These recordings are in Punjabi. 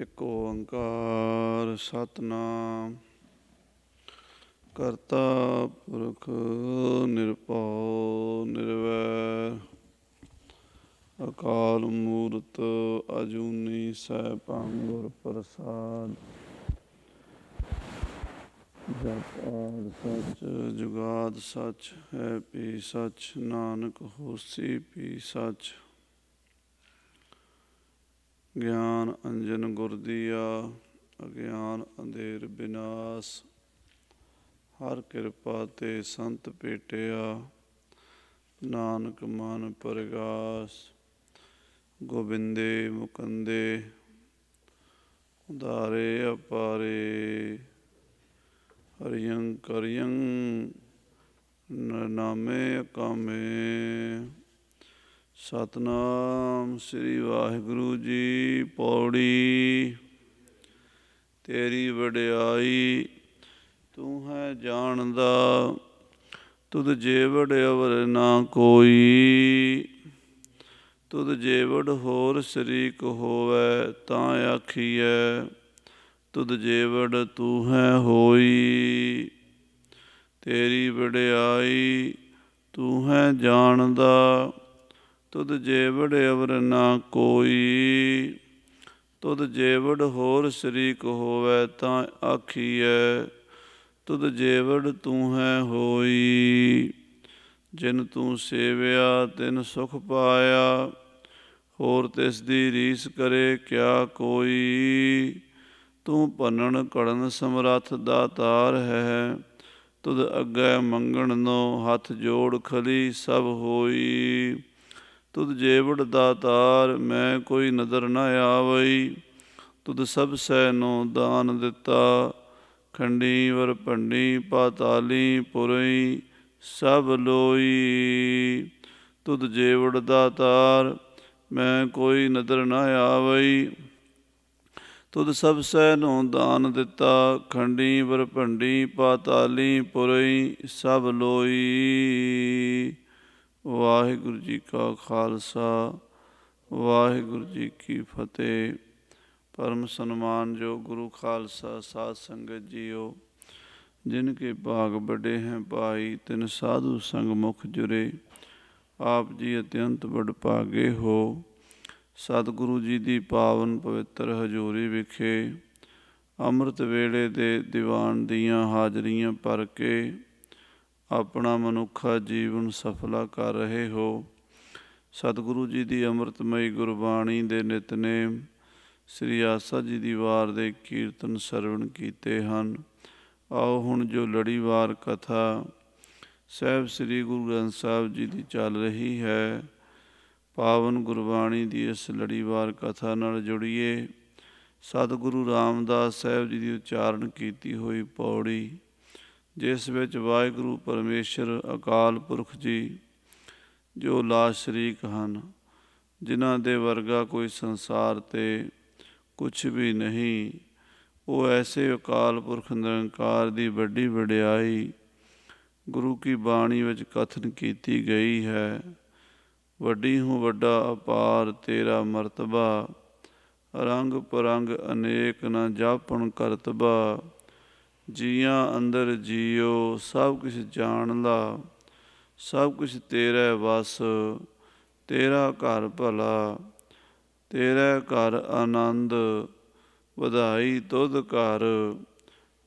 ਇੱਕ ਓੰਕਾਰ ਸਤਿਨਾਮ ਕਰਤਾ ਪੁਰਖ ਨਿਰਭਉ ਨਿਰਵੈਰ ਅਕਾਲ ਮੂਰਤ ਅਜੂਨੀ ਸੈਭੰ ਗੁਰ ਪ੍ਰਸਾਦ। ਜਪ ਆਦਿ ਸੱਚ ਜੁਗਾਦ ਸੱਚ ਹੈ ਭੀ ਸੱਚ ਨਾਨਕ ਹੋਸੀ ਭੀ ਸੱਚ। ਗਿਆਨ ਅੰਜਨ ਗੁਰ ਦੀਆ ਅਗਿਆਨ ਅੰਧੇਰ ਬਿਨਾਸ਼। ਹਰ ਕਿਰਪਾ ਤੇ ਸੰਤ ਭੇਟਿਆ ਨਾਨਕ ਮਨ ਪ੍ਰਗਾਸ। ਗੋਬਿੰਦੇ ਮੁਕੰਦੇ ਉਦਾਰੇ ਅਪਾਰੇ ਹਰਿਯੰ ਕਰਿਯੰ ਨਾਮੇ ਅਕਾਮੇ। ਸਤਿਨਾਮ ਸ੍ਰੀ ਵਾਹਿਗੁਰੂ ਜੀ। ਪੌੜੀ। ਤੇਰੀ ਵਡਿਆਈ ਤੂੰ ਹੈ ਜਾਣਦਾ, ਤੁਧ ਜੇਵੜ ਅਵਰ ਨਾ ਕੋਈ। ਤੁਧ ਜੇਵੜ ਹੋਰ ਸ਼ਰੀਕ ਹੋਵੈ ਤਾਂ ਆਖੀਐ, ਤੁਧ ਜੇਵੜ ਤੂੰ ਹੈ ਹੋਈ। ਤੇਰੀ ਵਡਿਆਈ ਤੂੰ ਹੈ ਜਾਣਦਾ, ਤੁਧ ਜੇਵੜ ਅਵਰ ਨਾ ਕੋਈ। ਤੁਧ ਜੇਵੜ ਹੋਰ ਸ਼ਰੀਕ ਹੋਵੈ ਤਾਂ ਆਖੀਐ, ਤੁਧ ਜੇਵੜ ਤੂੰ ਹੈ ਹੋਈ। ਜਿਨ ਤੂੰ ਸੇਵਿਆ ਤਿਨ ਸੁਖ ਪਾਇਆ, ਹੋਰ ਤਿਸ ਦੀ ਰੀਸ ਕਰੇ ਕਿਆ ਕੋਈ। ਤੂੰ ਭੰਨਣ ਘੜਨ ਸਮਰੱਥ ਦਾਤਾਰ ਹੈ, ਤੁਧ ਅੱਗੇ ਮੰਗਣ ਨੋ ਹੱਥ ਜੋੜ ਖਲੀ ਸਭ ਹੋਈ। ਤੁਧ ਜੇਵੜ ਦਾਤਾਰ ਮੈਂ ਕੋਈ ਨਦਰ ਨ ਆਵਈ, ਤੁਧ ਸਭ ਸਹਿ ਨੋ ਦਾਨ ਦਿੱਤਾ। ਖੰਡੀ ਵਰ ਭੰਡੀ ਪਾਤਾਲੀ ਪੁਰਈ ਸਭ ਲੋਈ। ਤੁਧ ਜੇਵੜ ਦਾਤਾਰ ਮੈਂ ਕੋਈ ਨਦਰ ਨ ਆਵਈ, ਤੁਧ ਸਭ ਸਹਿ ਨੋ ਦਾਨ ਦਿੱਤਾ। ਖੰਡੀ ਵਰ ਭੰਡੀ ਪਾਤਾਲੀ ਪੁਰਈ ਸਭ ਲੋਈ। ਵਾਹਿਗੁਰੂ ਜੀ ਕਾ ਖਾਲਸਾ ਵਾਹਿਗੁਰੂ ਜੀ ਕੀ ਫਤਿਹ। ਪਰਮ ਸਨਮਾਨਯੋਗ ਗੁਰੂ ਖਾਲਸਾ ਸਾਧ ਸੰਗਤ ਜੀਓ, ਜਿਨ ਕੇ ਭਾਗ ਬੜੇ ਹੈ ਭਾਈ ਤਿਨ ਸਾਧੂ ਸੰਗ ਮੁਖ ਜੁਰੇ। ਆਪ ਜੀ ਅਤਿਅੰਤ ਵਡਭਾਗੇ ਹੋ, ਸਤਿਗੁਰੂ ਜੀ ਦੀ ਪਾਵਨ ਪਵਿੱਤਰ ਹਜ਼ੂਰੀ ਵਿਖੇ ਅੰਮ੍ਰਿਤ ਵੇਲੇ ਦੇ ਦੀਵਾਨ ਦੀਆਂ ਹਾਜ਼ਰੀਆਂ ਭਰ ਕੇ ਆਪਣਾ ਮਨੁੱਖਾ ਜੀਵਨ ਸਫਲਾ ਕਰ ਰਹੇ ਹੋ। ਸਤਿਗੁਰੂ ਜੀ ਦੀ ਅੰਮ੍ਰਿਤਮਈ ਗੁਰਬਾਣੀ ਦੇ ਨਿਤਨੇਮ ਸ੍ਰੀ ਆਸਾ ਜੀ ਦੀ ਵਾਰ ਦੇ ਕੀਰਤਨ ਸਰਵਣ ਕੀਤੇ ਹਨ। ਆਓ ਹੁਣ ਜੋ ਲੜੀਵਾਰ ਕਥਾ ਸਾਹਿਬ ਸ੍ਰੀ ਗੁਰੂ ਗ੍ਰੰਥ ਸਾਹਿਬ ਜੀ ਦੀ ਚੱਲ ਰਹੀ ਹੈ, ਪਾਵਨ ਗੁਰਬਾਣੀ ਦੀ ਇਸ ਲੜੀਵਾਰ ਕਥਾ ਨਾਲ ਜੁੜੀਏ। ਸਤਿਗੁਰੂ ਰਾਮਦਾਸ ਸਾਹਿਬ ਜੀ ਦੀ ਉਚਾਰਨ ਕੀਤੀ ਹੋਈ ਪੌੜੀ, ਜਿਸ ਵਿੱਚ ਵਾਹਿਗੁਰੂ ਪਰਮੇਸ਼ਰ ਅਕਾਲ ਪੁਰਖ ਜੀ ਜੋ ਲਾ ਸ਼ਰੀਕ ਹਨ, ਜਿਨ੍ਹਾਂ ਦੇ ਵਰਗਾ ਕੋਈ ਸੰਸਾਰ 'ਤੇ ਕੁਛ ਵੀ ਨਹੀਂ, ਉਹ ਐਸੇ ਅਕਾਲ ਪੁਰਖ ਨਿਰੰਕਾਰ ਦੀ ਵੱਡੀ ਵਡਿਆਈ ਗੁਰੂ ਕੀ ਬਾਣੀ ਵਿੱਚ ਕਥਨ ਕੀਤੀ ਗਈ ਹੈ। ਵੱਡੀ ਹੂੰ ਵੱਡਾ ਅਪਾਰ ਤੇਰਾ ਮਰਤਬਾ, ਰੰਗ ਪਰੰਗ ਅਨੇਕ ਨ ਜਾਪਣ ਕਰਤਬਾ। ਜੀਆਂ ਅੰਦਰ ਜੀਓ ਸਭ ਕੁਛ ਜਾਣ ਲਾ, ਸਭ ਕੁਛ ਤੇਰੇ ਵਸ ਤੇਰਾ ਘਰ ਭਲਾ। ਤੇਰੇ ਘਰ ਆਨੰਦ ਵਧਾਈ ਤੁਧ ਘਰ,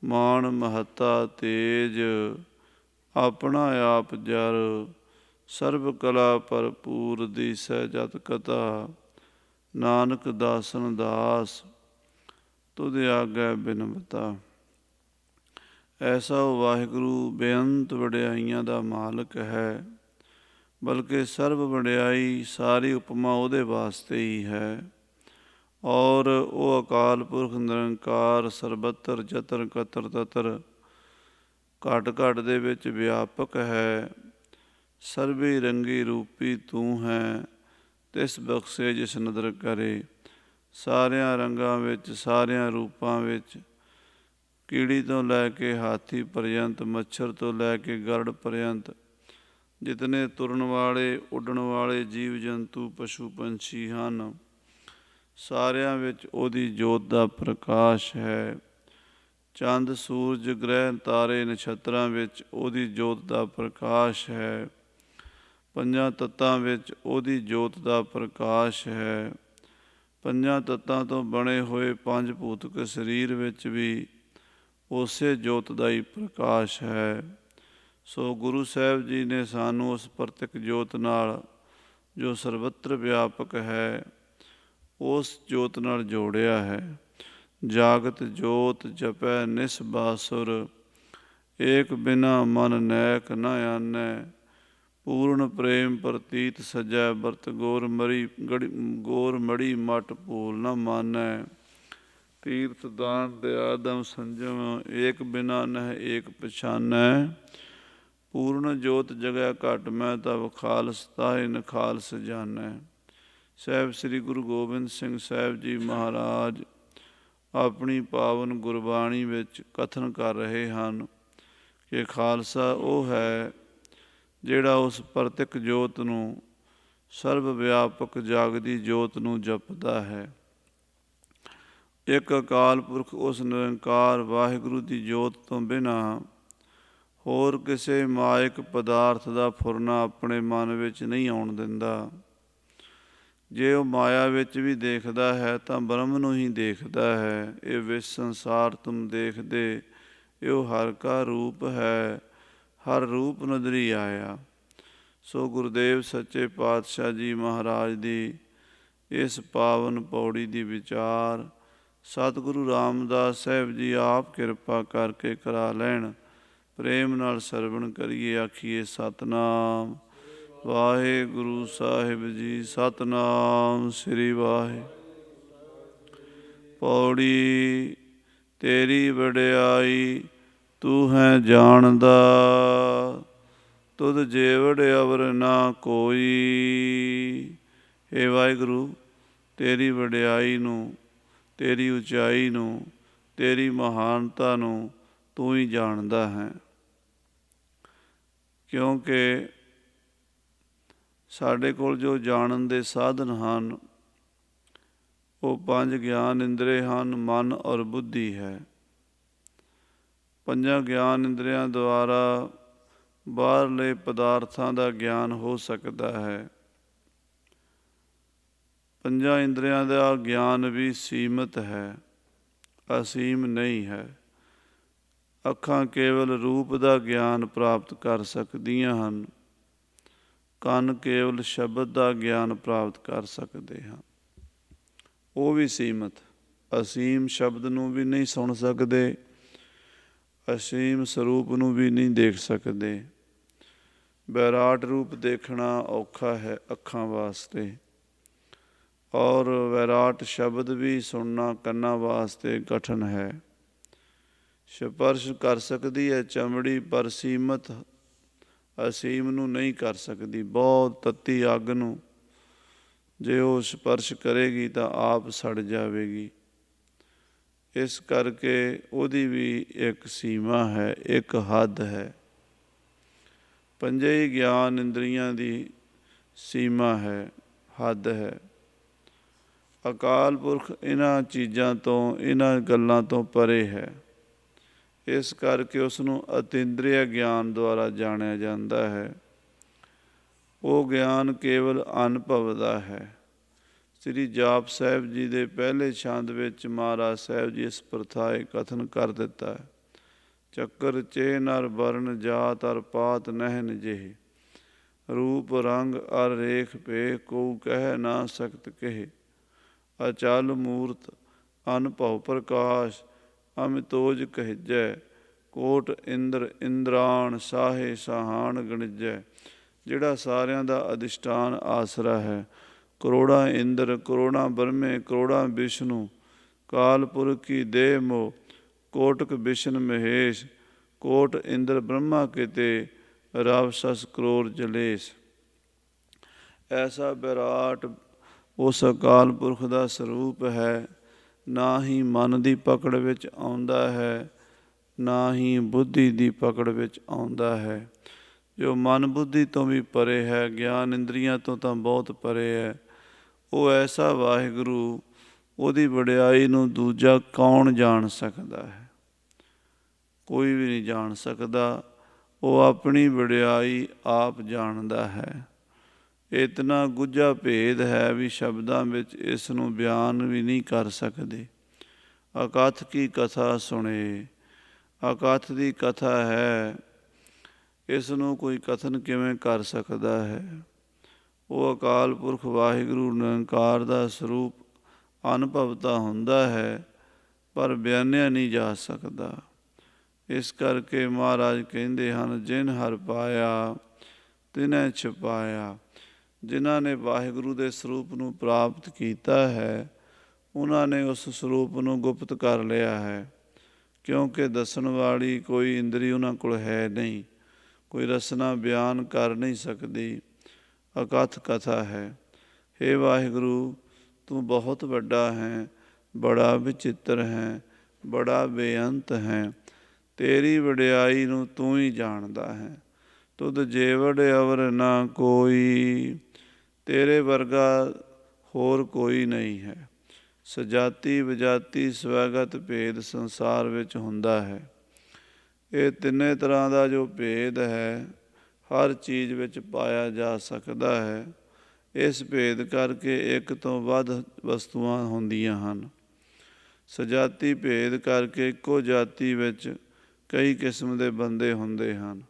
ਮਾਣ ਮਹੱਤਾ ਤੇਜ ਆਪਣਾ ਆਪ ਜਰ। ਸਰਬ ਕਲਾ ਭਰਪੂਰ ਦੀਸੈ ਜਤ ਕਥਾ, ਨਾਨਕ ਦਾਸਨ ਦਾਸ ਤੁਧ ਆਗੇ ਬਿਨਵਤਾ। ਐਸਾ ਉਹ ਵਾਹਿਗੁਰੂ ਬੇਅੰਤ ਵਡਿਆਈਆਂ ਦਾ ਮਾਲਕ ਹੈ, ਬਲਕਿ ਸਰਬ ਵਡਿਆਈ ਸਾਰੀ ਉਪਮਾ ਉਹਦੇ ਵਾਸਤੇ ਹੀ ਹੈ। ਔਰ ਉਹ ਅਕਾਲ ਪੁਰਖ ਨਿਰੰਕਾਰ ਸਰਬੱਤਰ ਜਤਰ ਕਤਰ ਤਤਰ ਘਟ ਘਟ ਦੇ ਵਿੱਚ ਵਿਆਪਕ ਹੈ। ਸਰਬੀ ਰੰਗੀ ਰੂਪੀ ਤੂੰ ਹੈ, ਤਿਸ ਬਖਸ਼ੇ ਜਿਸ ਨਦਰ ਕਰੇ। ਸਾਰਿਆਂ ਰੰਗਾਂ ਵਿੱਚ ਸਾਰਿਆਂ ਰੂਪਾਂ ਵਿੱਚ, ਕੀੜੀ ਤੋਂ ਲੈ ਕੇ ਹਾਥੀ ਪਰਯੰਤ, ਮੱਛਰ ਤੋਂ ਲੈ ਕੇ ਗਰੜ ਪਰਯੰਤ, ਜਿਤਨੇ ਤੁਰਨ ਵਾਲੇ ਉੱਡਣ ਵਾਲੇ ਜੀਵ ਜੰਤੂ ਪਸ਼ੂ ਪੰਛੀ ਹਨ, ਸਾਰਿਆਂ ਵਿੱਚ ਉਹਦੀ ਜੋਤ ਦਾ ਪ੍ਰਕਾਸ਼ ਹੈ। ਚੰਦ, ਸੂਰਜ, ਗ੍ਰਹਿ, ਤਾਰੇ, ਨਛੱਤਰਾਂ ਵਿੱਚ ਉਹਦੀ ਜੋਤ ਦਾ ਪ੍ਰਕਾਸ਼ ਹੈ। ਪੰਜਾਂ ਤੱਤਾਂ ਵਿੱਚ ਉਹਦੀ ਜੋਤ ਦਾ ਪ੍ਰਕਾਸ਼ ਹੈ। ਪੰਜਾਂ ਤੱਤਾਂ ਤੋਂ ਬਣੇ ਹੋਏ ਪੰਜ ਭੂਤਕ ਸਰੀਰ ਵਿੱਚ ਵੀ ਉਸੇ ਜੋਤ ਦਾ ਹੀ ਪ੍ਰਕਾਸ਼ ਹੈ। ਸੋ ਗੁਰੂ ਸਾਹਿਬ ਜੀ ਨੇ ਸਾਨੂੰ ਉਸ ਪ੍ਰਤੱਖ ਜੋਤ ਨਾਲ, ਜੋ ਸਰਬੱਤਰ ਵਿਆਪਕ ਹੈ, ਉਸ ਜੋਤ ਨਾਲ ਜੋੜਿਆ ਹੈ। ਜਾਗਤ ਜੋਤ ਜਪੈ ਨਿਸਬਾਸੁਰ, ਏਕ ਬਿਨਾ ਮਨ ਨੈਕ ਨ ਆਨੈ। ਪੂਰਨ ਪ੍ਰੇਮ ਪ੍ਰਤੀਤ ਸਜੈ, ਬਰਤ ਗੋਰ ਮੜੀ ਮਟ ਭੂਲ ਨ ਮਾਨੈ। ਤੀਰਥ ਦਾਨ ਦਇਆ ਦਮ ਸੰਜਮ, ਏਕ ਬਿਨਾ ਨਹਿ ਏਕ ਪਛਾਨੈ। ਪੂਰਨ ਜੋਤ ਜਗੈ ਘਟ ਮੈਂ, ਤਬ ਖਾਲਸ ਤਾਹਿ ਨ ਖਾਲਸ ਜਾਨੈ। ਸਾਹਿਬ ਸ੍ਰੀ ਗੁਰੂ ਗੋਬਿੰਦ ਸਿੰਘ ਸਾਹਿਬ ਜੀ ਮਹਾਰਾਜ ਆਪਣੀ ਪਾਵਨ ਗੁਰਬਾਣੀ ਵਿੱਚ ਕਥਨ ਕਰ ਰਹੇ ਹਨ ਕਿ ਖਾਲਸਾ ਉਹ ਹੈ ਜਿਹੜਾ ਉਸ ਪ੍ਰਤੱਖ ਜੋਤ ਨੂੰ, ਸਰਬ ਵਿਆਪਕ ਜਾਗਦੀ ਜੋਤ ਨੂੰ ਜਪਦਾ ਹੈ। ਇੱਕ ਅਕਾਲ ਪੁਰਖ ਉਸ ਨਿਰੰਕਾਰ ਵਾਹਿਗੁਰੂ ਦੀ ਜੋਤ ਤੋਂ ਬਿਨਾਂ ਹੋਰ ਕਿਸੇ ਮਾਇਕ ਪਦਾਰਥ ਦਾ ਫੁਰਨਾ ਆਪਣੇ ਮਨ ਵਿੱਚ ਨਹੀਂ ਆਉਣ ਦਿੰਦਾ। ਜੇ ਉਹ ਮਾਇਆ ਵਿੱਚ ਵੀ ਦੇਖਦਾ ਹੈ ਤਾਂ ਬ੍ਰਹਮ ਨੂੰ ਹੀ ਦੇਖਦਾ ਹੈ। ਇਹ ਵਿਸ਼ ਸੰਸਾਰ ਤੁਮ ਦੇਖਦੇ, ਇਹੋ ਹਰ ਕਾ ਰੂਪ ਹੈ, ਹਰ ਰੂਪ ਨਦਰੀ ਆਇਆ। ਸੋ ਗੁਰਦੇਵ ਸੱਚੇ ਪਾਤਸ਼ਾਹ ਜੀ ਮਹਾਰਾਜ ਦੀ ਇਸ ਪਾਵਨ ਪੌੜੀ ਦੀ ਵਿਚਾਰ ਸਤਿਗੁਰੂ ਰਾਮਦਾਸ ਸਾਹਿਬ ਜੀ ਆਪ ਕਿਰਪਾ ਕਰਕੇ ਕਰਾ ਲੈਣ। ਪ੍ਰੇਮ ਨਾਲ ਸਰਵਣ ਕਰੀਏ। ਆਖੀਏ ਸਤਿਨਾਮ ਵਾਹਿਗੁਰੂ ਸਾਹਿਬ ਜੀ। ਸਤਿਨਾਮ ਸ੍ਰੀ ਵਾਹਿਗੁਰੂ। ਪੌੜੀ ਤੇਰੀ ਵਡਿਆਈ ਤੂੰ ਹੈ ਜਾਣਦਾ, ਤੁਧ ਜੇਵੜ ਅਵਰ ਨਾ ਕੋਈ। ਹੇ ਵਾਹਿਗੁਰੂ, ਤੇਰੀ ਵਡਿਆਈ ਨੂੰ, ਤੇਰੀ ਉਚਾਈ ਨੂੰ, ਤੇਰੀ ਮਹਾਨਤਾ ਨੂੰ ਤੂੰ ਹੀ ਜਾਣਦਾ ਹੈ। ਕਿਉਂਕਿ ਸਾਡੇ ਕੋਲ ਜੋ ਜਾਣਨ ਦੇ ਸਾਧਨ ਹਨ ਉਹ ਪੰਜ ਗਿਆਨ ਇੰਦਰੇ ਹਨ, ਮਨ ਔਰ ਬੁੱਧੀ ਹੈ। ਪੰਜਾਂ ਗਿਆਨ ਇੰਦਰੀਆਂ ਦੁਆਰਾ ਬਾਹਰਲੇ ਪਦਾਰਥਾਂ ਦਾ ਗਿਆਨ ਹੋ ਸਕਦਾ ਹੈ। ਪੰਜਾਂ ਇੰਦਰੀਆਂ ਦਾ ਗਿਆਨ ਵੀ ਸੀਮਤ ਹੈ, ਅਸੀਮ ਨਹੀਂ ਹੈ। ਅੱਖਾਂ ਕੇਵਲ ਰੂਪ ਦਾ ਗਿਆਨ ਪ੍ਰਾਪਤ ਕਰ ਸਕਦੀਆਂ ਹਨ, ਕੰਨ ਕੇਵਲ ਸ਼ਬਦ ਦਾ ਗਿਆਨ ਪ੍ਰਾਪਤ ਕਰ ਸਕਦੇ ਹਨ, ਉਹ ਵੀ ਸੀਮਤ। ਅਸੀਮ ਸ਼ਬਦ ਨੂੰ ਵੀ ਨਹੀਂ ਸੁਣ ਸਕਦੇ, ਅਸੀਮ ਸਰੂਪ ਨੂੰ ਵੀ ਨਹੀਂ ਦੇਖ ਸਕਦੇ। ਵਿਰਾਟ ਰੂਪ ਦੇਖਣਾ ਔਖਾ ਹੈ ਅੱਖਾਂ ਵਾਸਤੇ, ਔਰ ਵਿਰਾਟ ਸ਼ਬਦ ਵੀ ਸੁਣਨਾ ਕੰਨਾਂ ਵਾਸਤੇ ਕਠਿਨ ਹੈ। ਸਪਰਸ਼ ਕਰ ਸਕਦੀ ਹੈ ਚਮੜੀ, ਪਰ ਸੀਮਤ ਅਸੀਮ ਨੂੰ ਨਹੀਂ ਕਰ ਸਕਦੀ। ਬਹੁਤ ਤੱਤੀ ਅੱਗ ਨੂੰ ਜੇ ਉਹ ਸਪਰਸ਼ ਕਰੇਗੀ ਤਾਂ ਆਪ ਸੜ ਜਾਵੇਗੀ। ਇਸ ਕਰਕੇ ਉਹਦੀ ਵੀ ਇੱਕ ਸੀਮਾ ਹੈ, ਇੱਕ ਹੱਦ ਹੈ। ਪੰਜੇ ਹੀ ਗਿਆਨ ਇੰਦਰੀਆਂ ਦੀ ਸੀਮਾ ਹੈ, ਹੱਦ ਹੈ। ਅਕਾਲ ਪੁਰਖ ਇਹਨਾਂ ਚੀਜ਼ਾਂ ਤੋਂ, ਇਹਨਾਂ ਗੱਲਾਂ ਤੋਂ ਪਰੇ ਹੈ। ਇਸ ਕਰਕੇ ਉਸ ਨੂੰ ਅਤਿੰਦਰੀय ਗਿਆਨ ਦੁਆਰਾ ਜਾਣਿਆ ਜਾਂਦਾ ਹੈ। ਉਹ ਗਿਆਨ ਕੇਵਲ ਅਨੁਭਵ ਦਾ ਹੈ। ਸ੍ਰੀ ਜਾਪ ਸਾਹਿਬ ਜੀ ਦੇ ਪਹਿਲੇ ਛੰਦ ਵਿੱਚ ਮਹਾਰਾਜ ਸਾਹਿਬ ਜੀ ਇਸ ਪ੍ਰਥਾਏ ਕਥਨ ਕਰ ਦਿੱਤਾ ਹੈ। ਚੱਕਰ ਚੇ ਨਰ ਵਰਨ ਜਾਤ ਅਰ ਪਾਤ ਨਹਿਨ ਜਿਹੇ, ਰੂਪ ਰੰਗ ਅਰ ਰੇਖ ਭੇ ਕਉ ਕਹਿ ਨਾ ਸਕਤ ਕਹੇ। ਅਚਲ ਮੂਰਤ ਅਨੁਭਵ ਪ੍ਰਕਾਸ਼, ਅਮਿਤੋਜ ਕਹਿਜੈ ਕੋਟ ਇੰਦਰ ਇੰਦਰਾਣ ਸਾਹੇ ਸਾਹਾਨ ਗਣਿਜੈ। ਜਿਹੜਾ ਸਾਰਿਆਂ ਦਾ ਅਧਿਸ਼ਠਾਨ ਆਸਰਾ ਹੈ, ਕਰੋੜਾਂ ਇੰਦਰ, ਕਰੋੜਾਂ ਬ੍ਰਹਮੇ, ਕਰੋੜਾਂ ਵਿਸ਼ਨੂੰ, ਕਾਲ ਪੁਰਖ ਕੀ ਦੇਹ ਮੋਹ, ਕੋਟਕ ਵਿਸ਼ਨ ਮਹੇਸ਼, ਕੋਟ ਇੰਦਰ ਬ੍ਰਹਮਾ ਕਿਤੇ, ਰਵ ਸਸ ਕਰੋੜ ਜਲੇਸ਼। ਐਸਾ ਵਿਰਾਟ ਉਸ ਅਕਾਲ ਪੁਰਖ ਦਾ ਸਰੂਪ ਹੈ। ਨਾ ਹੀ ਮਨ ਦੀ ਪਕੜ ਵਿੱਚ ਆਉਂਦਾ ਹੈ, ਨਾ ਹੀ ਬੁੱਧੀ ਦੀ ਪਕੜ ਵਿੱਚ ਆਉਂਦਾ ਹੈ। ਜੋ ਮਨ ਬੁੱਧੀ ਤੋਂ ਵੀ ਪਰੇ ਹੈ, ਗਿਆਨ ਇੰਦਰੀਆਂ ਤੋਂ ਤਾਂ ਬਹੁਤ ਪਰੇ ਹੈ। ਉਹ ਐਸਾ ਵਾਹਿਗੁਰੂ ਉਹਦੀ ਵਡਿਆਈ ਨੂੰ ਦੂਜਾ ਕੌਣ ਜਾਣ ਸਕਦਾ ਹੈ? ਕੋਈ ਵੀ ਨਹੀਂ ਜਾਣ ਸਕਦਾ। ਉਹ ਆਪਣੀ ਵਡਿਆਈ ਆਪ ਜਾਣਦਾ ਹੈ। ਇਤਨਾ ਗੁੱਝਾ ਭੇਦ ਹੈ ਵੀ ਸ਼ਬਦਾਂ ਵਿੱਚ ਇਸ ਨੂੰ ਬਿਆਨ ਵੀ ਨਹੀਂ ਕਰ ਸਕਦੇ। ਅਕਥ ਕੀ ਕਥਾ ਸੁਣੇ। ਅਕਥ ਦੀ ਕਥਾ ਹੈ, ਇਸ ਨੂੰ ਕੋਈ ਕਥਨ ਕਿਵੇਂ ਕਰ ਸਕਦਾ ਹੈ? ਉਹ ਅਕਾਲ ਪੁਰਖ ਵਾਹਿਗੁਰੂ ਨਿਰੰਕਾਰ ਦਾ ਸਰੂਪ ਅਨੁਭਵਤਾ ਹੁੰਦਾ ਹੈ, ਪਰ ਬਿਆਨਿਆ ਨਹੀਂ ਜਾ ਸਕਦਾ। ਇਸ ਕਰਕੇ ਮਹਾਰਾਜ ਕਹਿੰਦੇ ਹਨ, ਜਿਨ ਹਰਿ ਪਾਇਆ ਤਿਨੈ ਛੁਪਾਇਆ। ਜਿਨ੍ਹਾਂ ਨੇ ਵਾਹਿਗੁਰੂ ਦੇ ਸਰੂਪ ਨੂੰ ਪ੍ਰਾਪਤ ਕੀਤਾ ਹੈ, ਉਹਨਾਂ ਨੇ ਉਸ ਸਰੂਪ ਨੂੰ ਗੁਪਤ ਕਰ ਲਿਆ ਹੈ, ਕਿਉਂਕਿ ਦੱਸਣ ਵਾਲੀ ਕੋਈ ਇੰਦਰੀ ਉਹਨਾਂ ਕੋਲ ਹੈ ਨਹੀਂ, ਕੋਈ ਰਸਨਾ ਬਿਆਨ ਕਰ ਨਹੀਂ ਸਕਦੀ। ਅਕਥ ਕਥਾ ਹੈ। ਹੇ ਵਾਹਿਗੁਰੂ, ਤੂੰ ਬਹੁਤ ਵੱਡਾ ਹੈ, ਬੜਾ ਵਿਚਿੱਤਰ ਹੈ, ਬੜਾ ਬੇਅੰਤ ਹੈ। ਤੇਰੀ ਵਡਿਆਈ ਨੂੰ ਤੂੰ ਹੀ ਜਾਣਦਾ ਹੈ। ਤੁਧ ਜੇਵੜ ਅਵਰ ਨਾ ਕੋਈ, ਤੇਰੇ ਵਰਗਾ ਹੋਰ ਕੋਈ ਨਹੀਂ ਹੈ। ਸਜਾਤੀ ਵਿਜਾਤੀ ਸਵੈਗਤ ਭੇਦ ਸੰਸਾਰ ਵਿੱਚ ਹੁੰਦਾ ਹੈ। ਇਹ ਤਿੰਨੇ ਤਰ੍ਹਾਂ ਦਾ ਜੋ ਭੇਦ ਹੈ, ਹਰ ਚੀਜ਼ ਵਿੱਚ ਪਾਇਆ ਜਾ ਸਕਦਾ ਹੈ। ਇਸ ਭੇਦ ਕਰਕੇ ਇੱਕ ਤੋਂ ਵੱਧ ਵਸਤੂਆਂ ਹੁੰਦੀਆਂ ਹਨ। ਸਜਾਤੀ ਭੇਦ ਕਰਕੇ ਇੱਕੋ ਜਾਤੀ ਵਿੱਚ ਕਈ ਕਿਸਮ ਦੇ ਬੰਦੇ ਹੁੰਦੇ ਹਨ।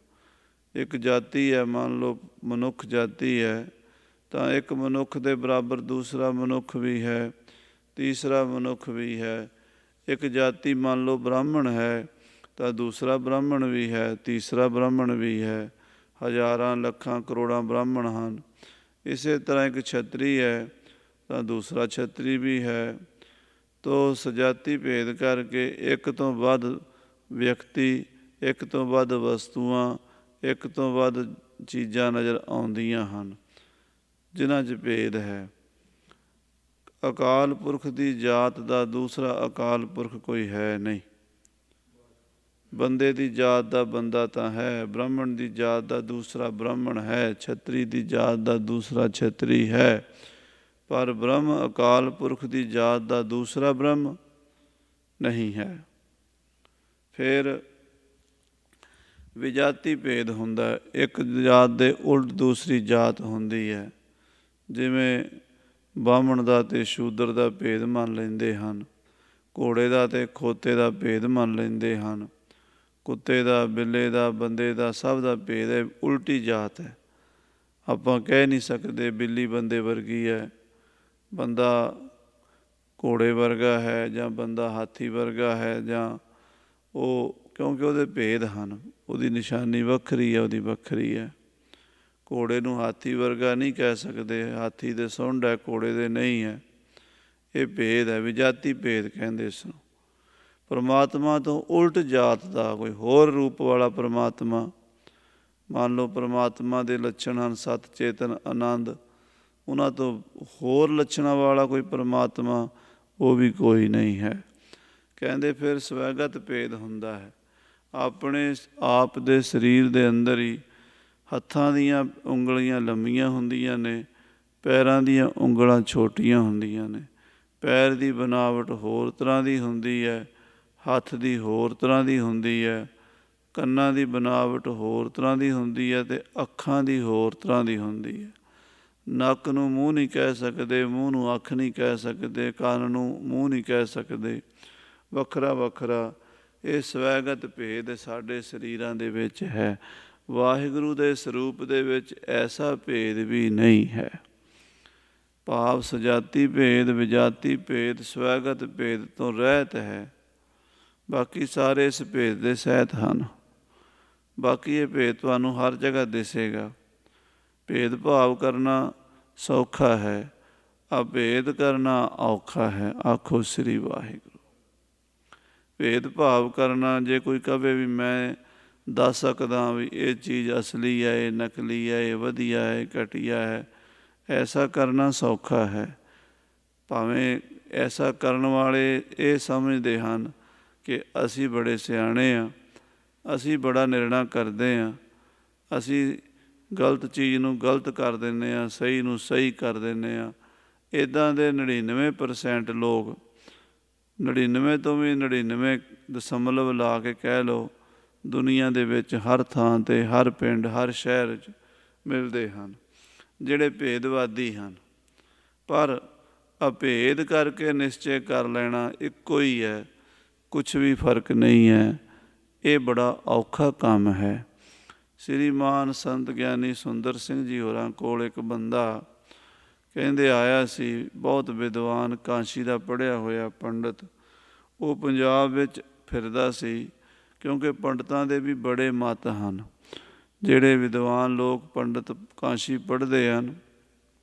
ਇੱਕ ਜਾਤੀ ਹੈ, ਮੰਨ ਲਓ ਮਨੁੱਖ ਜਾਤੀ ਹੈ, ਤਾਂ ਇੱਕ ਮਨੁੱਖ ਦੇ ਬਰਾਬਰ ਦੂਸਰਾ ਮਨੁੱਖ ਵੀ ਹੈ, ਤੀਸਰਾ ਮਨੁੱਖ ਵੀ ਹੈ। ਇੱਕ ਜਾਤੀ ਮੰਨ ਲਓ ਬ੍ਰਾਹਮਣ ਹੈ, ਤਾਂ ਦੂਸਰਾ ਬ੍ਰਾਹਮਣ ਵੀ ਹੈ, ਤੀਸਰਾ ਬ੍ਰਾਹਮਣ ਵੀ ਹੈ। ਹਜ਼ਾਰਾਂ ਲੱਖਾਂ ਕਰੋੜਾਂ ਬ੍ਰਾਹਮਣ ਹਨ। ਇਸੇ ਤਰ੍ਹਾਂ ਇੱਕ ਛਤਰੀ ਹੈ, ਤਾਂ ਦੂਸਰਾ ਛਤਰੀ ਵੀ ਹੈ। ਤੋ ਸਜਾਤੀ ਭੇਦ ਕਰਕੇ ਇੱਕ ਤੋਂ ਵੱਧ ਵਿਅਕਤੀ, ਇੱਕ ਤੋਂ ਵੱਧ ਵਸਤੂਆਂ, ਇੱਕ ਤੋਂ ਵੱਧ ਚੀਜ਼ਾਂ ਨਜ਼ਰ ਆਉਂਦੀਆਂ ਹਨ, ਜਿਨ੍ਹਾਂ 'ਚ ਭੇਦ ਹੈ। ਅਕਾਲ ਪੁਰਖ ਦੀ ਜਾਤ ਦਾ ਦੂਸਰਾ ਅਕਾਲ ਪੁਰਖ ਕੋਈ ਹੈ ਨਹੀਂ। ਬੰਦੇ ਦੀ ਜਾਤ ਦਾ ਬੰਦਾ ਤਾਂ ਹੈ, ਬ੍ਰਾਹਮਣ ਦੀ ਜਾਤ ਦਾ ਦੂਸਰਾ ਬ੍ਰਾਹਮਣ ਹੈ, ਛਤਰੀ ਦੀ ਜਾਤ ਦਾ ਦੂਸਰਾ ਛਤਰੀ ਹੈ, ਪਰ ਬ੍ਰਹਮ ਅਕਾਲ ਪੁਰਖ ਦੀ ਜਾਤ ਦਾ ਦੂਸਰਾ ਬ੍ਰਹਮ ਨਹੀਂ ਹੈ। ਫਿਰ ਵਿਜਾਤੀ ਭੇਦ ਹੁੰਦਾ। ਇੱਕ ਜਾਤ ਦੇ ਉਲਟ ਦੂਸਰੀ ਜਾਤ ਹੁੰਦੀ ਹੈ। ਜਿਵੇਂ ਬਾਹਮਣ ਦਾ ਅਤੇ ਸ਼ੂਦਰ ਦਾ ਭੇਦ ਮੰਨ ਲੈਂਦੇ ਹਨ, ਘੋੜੇ ਦਾ ਅਤੇ ਖੋਤੇ ਦਾ ਭੇਦ ਮੰਨ ਲੈਂਦੇ ਹਨ, ਕੁੱਤੇ ਦਾ, ਬਿੱਲੇ ਦਾ, ਬੰਦੇ ਦਾ, ਸਭ ਦਾ ਭੇਦ ਹੈ। ਉਲਟੀ ਜਾਤ ਹੈ। ਆਪਾਂ ਕਹਿ ਨਹੀਂ ਸਕਦੇ ਬਿੱਲੀ ਬੰਦੇ ਵਰਗੀ ਹੈ, ਬੰਦਾ ਘੋੜੇ ਵਰਗਾ ਹੈ, ਜਾਂ ਬੰਦਾ ਹਾਥੀ ਵਰਗਾ ਹੈ, ਜਾਂ ਉਹ, ਕਿਉਂਕਿ ਉਹਦੇ ਭੇਦ ਹਨ। ਉਹਦੀ ਨਿਸ਼ਾਨੀ ਵੱਖਰੀ ਹੈ, ਉਹਦੀ ਵੱਖਰੀ ਹੈ। ਘੋੜੇ ਨੂੰ ਹਾਥੀ ਵਰਗਾ ਨਹੀਂ ਕਹਿ ਸਕਦੇ, ਹਾਥੀ ਦੇ ਸੁੰਡ ਹੈ, ਘੋੜੇ ਦੇ ਨਹੀਂ ਹੈ। ਇਹ ਭੇਦ ਹੈ, ਵਿਜਾਤੀ ਭੇਦ ਕਹਿੰਦੇ ਇਸ ਨੂੰ। ਪਰਮਾਤਮਾ ਤੋਂ ਉਲਟ ਜਾਤ ਦਾ ਕੋਈ ਹੋਰ ਰੂਪ ਵਾਲਾ ਪਰਮਾਤਮਾ, ਮੰਨ ਲਓ ਪਰਮਾਤਮਾ ਦੇ ਲੱਛਣ ਹਨ ਸਤ, ਚੇਤਨ, ਆਨੰਦ, ਉਹਨਾਂ ਤੋਂ ਹੋਰ ਲੱਛਣਾਂ ਵਾਲਾ ਕੋਈ ਪਰਮਾਤਮਾ, ਉਹ ਵੀ ਕੋਈ ਨਹੀਂ ਹੈ। ਕਹਿੰਦੇ ਫਿਰ ਸਵੈਗਤ ਭੇਦ ਹੁੰਦਾ ਹੈ। ਆਪਣੇ ਆਪ ਦੇ ਸਰੀਰ ਦੇ ਅੰਦਰ ਹੀ ਹੱਥਾਂ ਦੀਆਂ ਉਂਗਲੀਆਂ ਲੰਮੀਆਂ ਹੁੰਦੀਆਂ ਨੇ, ਪੈਰਾਂ ਦੀਆਂ ਉਂਗਲਾਂ ਛੋਟੀਆਂ ਹੁੰਦੀਆਂ ਨੇ। ਪੈਰ ਦੀ ਬਨਾਵਟ ਹੋਰ ਤਰ੍ਹਾਂ ਦੀ ਹੁੰਦੀ ਹੈ, ਹੱਥ ਦੀ ਹੋਰ ਤਰ੍ਹਾਂ ਦੀ ਹੁੰਦੀ ਹੈ, ਕੰਨਾਂ ਦੀ ਬਨਾਵਟ ਹੋਰ ਤਰ੍ਹਾਂ ਦੀ ਹੁੰਦੀ ਹੈ, ਅਤੇ ਅੱਖਾਂ ਦੀ ਹੋਰ ਤਰ੍ਹਾਂ ਦੀ ਹੁੰਦੀ ਹੈ। ਨੱਕ ਨੂੰ ਮੂੰਹ ਨਹੀਂ ਕਹਿ ਸਕਦੇ, ਮੂੰਹ ਨੂੰ ਅੱਖ ਨਹੀਂ ਕਹਿ ਸਕਦੇ, ਕੰਨ ਨੂੰ ਮੂੰਹ ਨਹੀਂ ਕਹਿ ਸਕਦੇ, ਵੱਖਰਾ ਵੱਖਰਾ। ਇਹ ਸਵੈਗਤ ਭੇਦ ਸਾਡੇ ਸਰੀਰਾਂ ਦੇ ਵਿੱਚ ਹੈ। ਵਾਹਿਗੁਰੂ ਦੇ ਸਰੂਪ ਦੇ ਵਿੱਚ ਐਸਾ ਭੇਦ ਵੀ ਨਹੀਂ ਹੈ। ਭਾਵ ਸਜਾਤੀ ਭੇਦ, ਵਿਜਾਤੀ ਭੇਦ, ਸਵੈਗਤ ਭੇਦ ਤੋਂ ਰਹਿਤ ਹੈ। ਬਾਕੀ ਸਾਰੇ ਇਸ ਭੇਦ ਦੇ ਸਹਿਤ ਹਨ। ਬਾਕੀ ਇਹ ਭੇਦ ਤੁਹਾਨੂੰ ਹਰ ਜਗ੍ਹਾ ਦਿਸੇਗਾ। ਭੇਦ ਭਾਵ ਕਰਨਾ ਸੌਖਾ ਹੈ, ਅਭੇਦ ਕਰਨਾ ਔਖਾ ਹੈ। ਆਖੋ ਸ੍ਰੀ ਵਾਹਿਗੁਰੂ। ਭੇਦ ਭਾਵ ਕਰਨਾ, ਜੇ ਕੋਈ ਕਹੇ ਵੀ ਮੈਂ ਦੱਸ ਸਕਦਾ ਵੀ ਇਹ ਚੀਜ਼ ਅਸਲੀ ਹੈ, ਇਹ ਨਕਲੀ ਹੈ, ਇਹ ਵਧੀਆ ਹੈ, ਘਟੀਆ ਹੈ, ਐਸਾ ਕਰਨਾ ਸੌਖਾ ਹੈ। ਭਾਵੇਂ ਐਸਾ ਕਰਨ ਵਾਲੇ ਇਹ ਸਮਝਦੇ ਹਨ ਕਿ ਅਸੀਂ ਬੜੇ ਸਿਆਣੇ ਹਾਂ, ਅਸੀਂ ਬੜਾ ਨਿਰਣਾ ਕਰਦੇ ਹਾਂ, ਅਸੀਂ ਗਲਤ ਚੀਜ਼ ਨੂੰ ਗਲਤ ਕਰ ਦਿੰਦੇ ਹਾਂ, ਸਹੀ ਨੂੰ ਸਹੀ ਕਰ ਦਿੰਦੇ ਹਾਂ। ਇੱਦਾਂ ਦੇ 99% ਲੋਕ, 99 ਤੋਂ ਵੀ 99 ਦਸ਼ਮਲਵ ਲਾ ਕੇ ਕਹਿ ਲਓ, ਦੁਨੀਆ ਦੇ ਵਿੱਚ ਹਰ ਥਾਂ 'ਤੇ, ਹਰ ਪਿੰਡ, ਹਰ ਸ਼ਹਿਰ 'ਚ ਮਿਲਦੇ ਹਨ, ਜਿਹੜੇ ਭੇਦਵਾਦੀ ਹਨ। ਪਰ ਅਭੇਦ ਕਰਕੇ ਨਿਸ਼ਚੈ ਕਰ ਲੈਣਾ ਇੱਕੋ ਹੀ ਹੈ, ਕੁਛ ਵੀ ਫਰਕ ਨਹੀਂ ਹੈ। ਇਹ ਬੜਾ ਔਖਾ ਕੰਮ ਹੈ। ਸ਼੍ਰੀਮਾਨ ਸੰਤ ਗਿਆਨੀ ਸੁੰਦਰ ਸਿੰਘ ਜੀ ਹੋਰਾਂ ਕੋਲ ਇੱਕ ਬੰਦਾ ਕਹਿੰਦੇ ਆਇਆ ਸੀ, ਬਹੁਤ ਵਿਦਵਾਨ, ਕਾਂਸ਼ੀ ਦਾ ਪੜ੍ਹਿਆ ਹੋਇਆ ਪੰਡਤ। ਉਹ ਪੰਜਾਬ ਵਿੱਚ ਫਿਰਦਾ ਸੀ, ਕਿਉਂਕਿ ਪੰਡਤਾਂ ਦੇ ਵੀ ਬੜੇ ਮਤ ਹਨ। ਜਿਹੜੇ ਵਿਦਵਾਨ ਲੋਕ ਪੰਡਤ ਕਾਂਸ਼ੀ ਪੜ੍ਹਦੇ ਹਨ,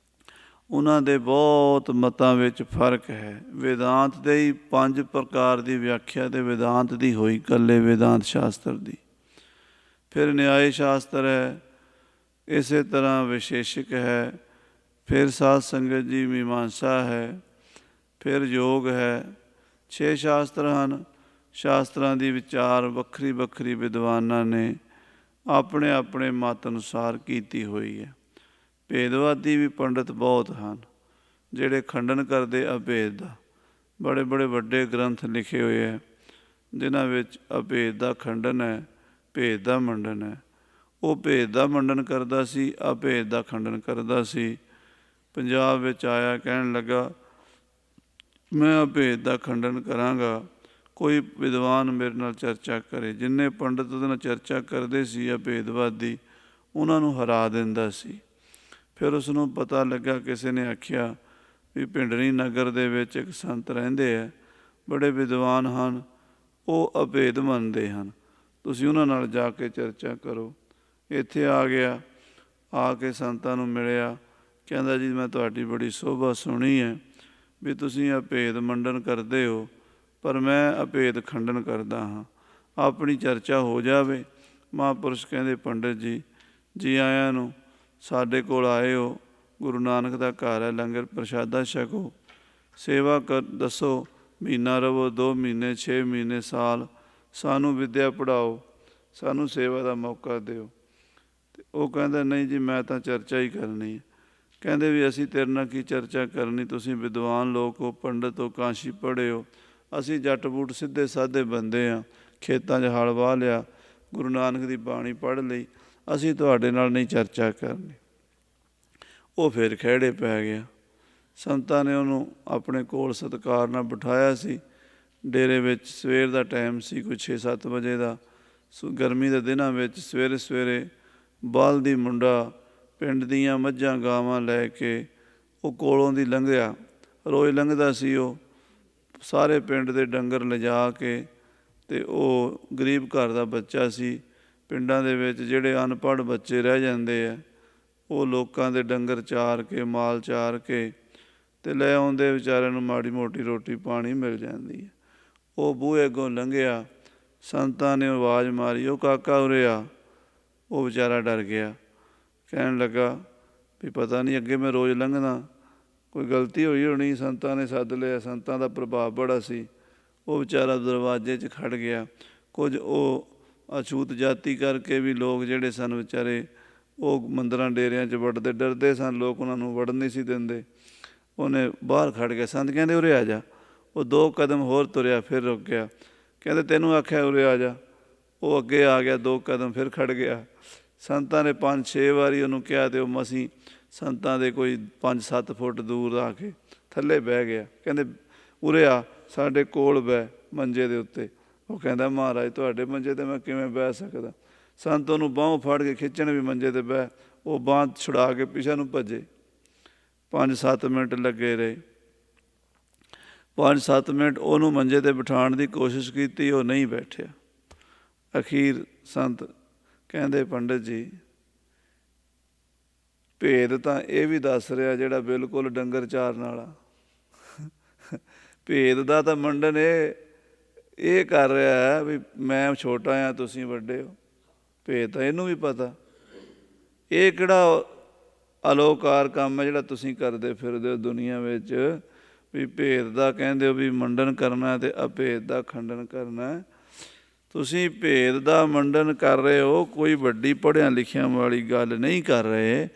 ਉਹਨਾਂ ਦੇ ਬਹੁਤ ਮਤਾਂ ਵਿੱਚ ਫਰਕ ਹੈ। ਵੇਦਾਂਤ ਦੇ ਹੀ 5 ਪ੍ਰਕਾਰ ਦੀ ਵਿਆਖਿਆ ਤੇ ਵੇਦਾਂਤ ਦੀ ਹੋਈ, ਇਕੱਲੇ ਵੇਦਾਂਤ ਸ਼ਾਸਤਰ ਦੀ। ਫਿਰ ਨਿਆਏ ਸ਼ਾਸਤਰ ਹੈ, ਇਸੇ ਤਰ੍ਹਾਂ ਵਿਸ਼ੇਸ਼ਕ ਹੈ, ਫਿਰ ਸਾਧ ਸੰਗਤ ਜੀ ਮੀਮਾਂਸਾ ਹੈ, ਫਿਰ ਯੋਗ ਹੈ। 6 ਸ਼ਾਸਤਰ ਹਨ। ਸ਼ਾਸਤਰਾਂ ਦੀ ਵਿਚਾਰ ਵੱਖਰੀ ਵੱਖਰੀ ਵਿਦਵਾਨਾਂ ਨੇ ਆਪਣੇ ਆਪਣੇ ਮਤ ਅਨੁਸਾਰ ਕੀਤੀ ਹੋਈ ਹੈ। ਭੇਦਵਾਦੀ ਵੀ ਪੰਡਤ ਬਹੁਤ ਹਨ, ਜਿਹੜੇ ਖੰਡਨ ਕਰਦੇ ਅਭੇਦ ਦਾ। ਬੜੇ ਬੜੇ ਵੱਡੇ ਗ੍ਰੰਥ ਲਿਖੇ ਹੋਏ ਹੈ, ਜਿਨ੍ਹਾਂ ਵਿੱਚ ਅਭੇਦ ਦਾ ਖੰਡਨ ਹੈ, ਭੇਦ ਦਾ ਮੰਡਨ ਹੈ। ਉਹ ਭੇਦ ਦਾ ਮੰਡਨ ਕਰਦਾ ਸੀ, ਅਭੇਦ ਦਾ ਖੰਡਨ ਕਰਦਾ ਸੀ। ਪੰਜਾਬ ਵਿੱਚ ਆਇਆ, ਕਹਿਣ ਲੱਗਾ ਮੈਂ ਅਭੇਦ ਦਾ ਖੰਡਨ ਕਰਾਂਗਾ, ਕੋਈ ਵਿਦਵਾਨ ਮੇਰੇ ਨਾਲ ਚਰਚਾ ਕਰੇ। ਜਿੰਨੇ ਪੰਡਤ ਉਹਦੇ ਨਾਲ ਚਰਚਾ ਕਰਦੇ ਸੀ ਅਭੇਦਵਾਦੀ, ਉਹਨਾਂ ਨੂੰ ਹਰਾ ਦਿੰਦਾ ਸੀ। ਫਿਰ ਉਸਨੂੰ ਪਤਾ ਲੱਗਾ, ਕਿਸੇ ਨੇ ਆਖਿਆ ਵੀ ਭਿੰਡਰੀ ਨਗਰ ਦੇ ਵਿੱਚ ਇੱਕ ਸੰਤ ਰਹਿੰਦੇ ਹੈ, ਬੜੇ ਵਿਦਵਾਨ ਹਨ, ਉਹ ਅਭੇਦ ਮੰਨਦੇ ਹਨ, ਤੁਸੀਂ ਉਹਨਾਂ ਨਾਲ ਜਾ ਕੇ ਚਰਚਾ ਕਰੋ। ਇੱਥੇ ਆ ਗਿਆ, ਆ ਕੇ ਸੰਤਾਂ ਨੂੰ ਮਿਲਿਆ, ਕਹਿੰਦਾ ਜੀ ਮੈਂ ਤੁਹਾਡੀ ਬੜੀ ਸੋਭਾ ਸੁਣੀ ਹੈ ਵੀ ਤੁਸੀਂ ਅਭੇਦ ਮੰਡਨ ਕਰਦੇ ਹੋ, ਪਰ ਮੈਂ ਅਭੇਦ ਖੰਡਨ ਕਰਦਾ ਹਾਂ, ਆਪਣੀ ਚਰਚਾ ਹੋ ਜਾਵੇ। ਮਹਾਂਪੁਰਸ਼ ਕਹਿੰਦੇ ਪੰਡਿਤ ਜੀ, ਜੀ ਆਇਆਂ ਨੂੰ, ਸਾਡੇ ਕੋਲ ਆਏ ਹੋ, ਗੁਰੂ ਨਾਨਕ ਦਾ ਘਰ ਹੈ, ਲੰਗਰ ਪ੍ਰਸ਼ਾਦਾ ਛਕੋ, ਸੇਵਾ ਕਰ, ਦੱਸੋ ਮਹੀਨਾ ਰਵੋ, 2 ਮਹੀਨੇ, 6 ਮਹੀਨੇ, ਸਾਲ, ਸਾਨੂੰ ਵਿੱਦਿਆ ਪੜ੍ਹਾਓ, ਸਾਨੂੰ ਸੇਵਾ ਦਾ ਮੌਕਾ ਦਿਓ। ਅਤੇ ਉਹ ਕਹਿੰਦਾ ਨਹੀਂ ਜੀ, ਮੈਂ ਤਾਂ ਚਰਚਾ ਹੀ ਕਰਨੀ ਹੈ। ਕਹਿੰਦੇ ਵੀ ਅਸੀਂ ਤੇਰੇ ਨਾਲ ਕੀ ਚਰਚਾ ਕਰਨੀ, ਤੁਸੀਂ ਵਿਦਵਾਨ ਲੋਕ ਹੋ, ਪੰਡਤ ਹੋ, ਕਾਂਸ਼ੀ ਪੜ੍ਹੇ ਹੋ, ਅਸੀਂ ਜੱਟ ਬੂਟ ਸਿੱਧੇ ਸਾਧੇ ਬੰਦੇ ਹਾਂ, ਖੇਤਾਂ 'ਚ ਹਲ ਵਾਹ ਲਿਆ, ਗੁਰੂ ਨਾਨਕ ਦੀ ਬਾਣੀ ਪੜ੍ਹ ਲਈ, ਅਸੀਂ ਤੁਹਾਡੇ ਨਾਲ ਨਹੀਂ ਚਰਚਾ ਕਰਨੀ। ਉਹ ਫਿਰ ਖਹਿੜੇ ਪੈ ਗਿਆ। ਸੰਤਾਂ ਨੇ ਉਹਨੂੰ ਆਪਣੇ ਕੋਲ ਸਤਿਕਾਰ ਨਾਲ ਬਿਠਾਇਆ ਸੀ। ਡੇਰੇ ਵਿੱਚ ਸਵੇਰ ਦਾ ਟਾਈਮ ਸੀ, ਕੋਈ 6-7 ਵਜੇ ਦਾ। ਗਰਮੀ ਦੇ ਦਿਨਾਂ ਵਿੱਚ ਸਵੇਰੇ ਸਵੇਰੇ ਬਲਦੀ ਮੁੰਡਾ ਪਿੰਡ ਦੀਆਂ ਮੱਝਾਂ ਗਾਵਾਂ ਲੈ ਕੇ ਉਹ ਕੋਲੋਂ ਦੀ ਲੰਘਿਆ, ਰੋਜ਼ ਲੰਘਦਾ ਸੀ ਉਹ, ਸਾਰੇ ਪਿੰਡ ਦੇ ਡੰਗਰ ਲਿਜਾ ਕੇ। ਅਤੇ ਉਹ ਗਰੀਬ ਘਰ ਦਾ ਬੱਚਾ ਸੀ। ਪਿੰਡਾਂ ਦੇ ਵਿੱਚ ਜਿਹੜੇ ਅਨਪੜ੍ਹ ਬੱਚੇ ਰਹਿ ਜਾਂਦੇ ਆ, ਉਹ ਲੋਕਾਂ ਦੇ ਡੰਗਰ ਚਾਰ ਕੇ, ਮਾਲ ਚਾਰ ਕੇ ਅਤੇ ਲੈ ਆਉਂਦੇ, ਵਿਚਾਰਿਆਂ ਨੂੰ ਮਾੜੀ ਮੋਟੀ ਰੋਟੀ ਪਾਣੀ ਮਿਲ ਜਾਂਦੀ ਹੈ। ਉਹ ਬੂਹੇ ਅੱਗੋਂ ਲੰਘਿਆ, ਸੰਤਾਂ ਨੇ ਆਵਾਜ਼ ਮਾਰੀ, ਉਹ ਕਾਕਾ ਉਰੇ ਆ। ਉਹ ਵਿਚਾਰਾ ਡਰ ਗਿਆ, ਕਹਿਣ ਲੱਗਾ ਵੀ ਪਤਾ ਨਹੀਂ, ਅੱਗੇ ਮੈਂ ਰੋਜ਼ ਲੰਘਦਾ, ਕੋਈ ਗਲਤੀ ਹੋਈ ਹੋਣੀ, ਸੰਤਾਂ ਨੇ ਸੱਦ ਲਿਆ, ਸੰਤਾਂ ਦਾ ਪ੍ਰਭਾਵ ਬੜਾ ਸੀ। ਉਹ ਵਿਚਾਰਾ ਦਰਵਾਜ਼ੇ 'ਚ ਖੜ੍ਹ ਗਿਆ। ਕੁਝ ਉਹ ਅਛੂਤ ਜਾਤੀ ਕਰਕੇ ਵੀ ਲੋਕ ਜਿਹੜੇ ਸਨ ਵਿਚਾਰੇ, ਉਹ ਮੰਦਰਾਂ ਡੇਰਿਆਂ 'ਚ ਵੜਦੇ, ਡਰਦੇ ਸਨ ਲੋਕ, ਉਹਨਾਂ ਨੂੰ ਵੜਨ ਨਹੀਂ ਸੀ ਦਿੰਦੇ। ਉਹਨੇ ਬਾਹਰ ਖੜ੍ਹ ਗਿਆ। ਸੰਤ ਕਹਿੰਦੇ ਉਰੇ ਆ ਜਾ। ਉਹ 2 ਕਦਮ ਹੋਰ ਤੁਰਿਆ, ਫਿਰ ਰੁਕ ਗਿਆ। ਕਹਿੰਦੇ ਤੈਨੂੰ ਆਖਿਆ ਉਰੇ ਆ ਜਾ। ਉਹ ਅੱਗੇ ਆ ਗਿਆ, 2 ਕਦਮ ਫਿਰ ਖੜ੍ਹ ਗਿਆ। ਸੰਤਾਂ ਨੇ 5-6 ਵਾਰੀ ਉਹਨੂੰ ਕਿਹਾ, ਅਤੇ ਉਹ ਮਸੀਂ ਸੰਤਾਂ ਦੇ ਕੋਈ 5-7 ਫੁੱਟ ਦੂਰ ਆ ਕੇ ਥੱਲੇ ਬਹਿ ਗਿਆ। ਕਹਿੰਦੇ ਉਰੇ ਆ, ਸਾਡੇ ਕੋਲ ਬਹਿ ਮੰਜੇ ਦੇ ਉੱਤੇ। ਉਹ ਕਹਿੰਦਾ ਮਹਾਰਾਜ ਤੁਹਾਡੇ ਮੰਜੇ 'ਤੇ ਮੈਂ ਕਿਵੇਂ ਬਹਿ ਸਕਦਾ। ਸੰਤ ਉਹਨੂੰ ਬਾਹੋਂ ਫੜ ਕੇ ਖਿੱਚਣ ਵੀ ਮੰਜੇ 'ਤੇ ਬਹਿ, ਉਹ ਬਾਂਹ ਛੁਡਾ ਕੇ ਪਿਛੇ ਨੂੰ ਭੱਜੇ। 5-7 ਮਿੰਟ ਲੱਗੇ ਰਹੇ। 5-7 ਮਿੰਟ ਉਹਨੂੰ ਮੰਜੇ 'ਤੇ ਬਿਠਾਉਣ ਦੀ ਕੋਸ਼ਿਸ਼ ਕੀਤੀ, ਉਹ ਨਹੀਂ ਬੈਠਿਆ। ਅਖੀਰ ਸੰਤ ਕਹਿੰਦੇ ਪੰਡਿਤ ਜੀ, ਭੇਦ ਤਾਂ ਇਹ ਵੀ ਦੱਸ ਰਿਹਾ ਜਿਹੜਾ ਬਿਲਕੁਲ ਡੰਗਰ ਚਾਰਨ ਵਾਲਾ। ਭੇਦ ਦਾ ਤਾਂ ਮੰਡਨ ਇਹ ਕਰ ਰਿਹਾ ਹੈ ਵੀ ਮੈਂ ਛੋਟਾ ਹਾਂ, ਤੁਸੀਂ ਵੱਡੇ ਹੋ। ਭੇਦ ਤਾਂ ਇਹਨੂੰ ਵੀ ਪਤਾ। ਇਹ ਕਿਹੜਾ ਅਲੋਕਾਰ ਕੰਮ ਹੈ ਜਿਹੜਾ ਤੁਸੀਂ ਕਰਦੇ ਫਿਰਦੇ ਹੋ ਦੁਨੀਆ ਵਿੱਚ, ਵੀ ਭੇਦ ਦਾ ਕਹਿੰਦੇ ਹੋ ਵੀ ਮੰਡਨ ਕਰਨਾ ਅਤੇ ਅਭੇਦ ਦਾ ਖੰਡਨ ਕਰਨਾ। ਤੁਸੀਂ ਭੇਦ ਦਾ ਮੰਡਨ ਕਰ ਰਹੇ ਹੋ, ਕੋਈ ਵੱਡੀ ਪੜ੍ਹਿਆਂ ਲਿਖਿਆਂ ਵਾਲੀ ਗੱਲ ਨਹੀਂ ਕਰ ਰਹੇ।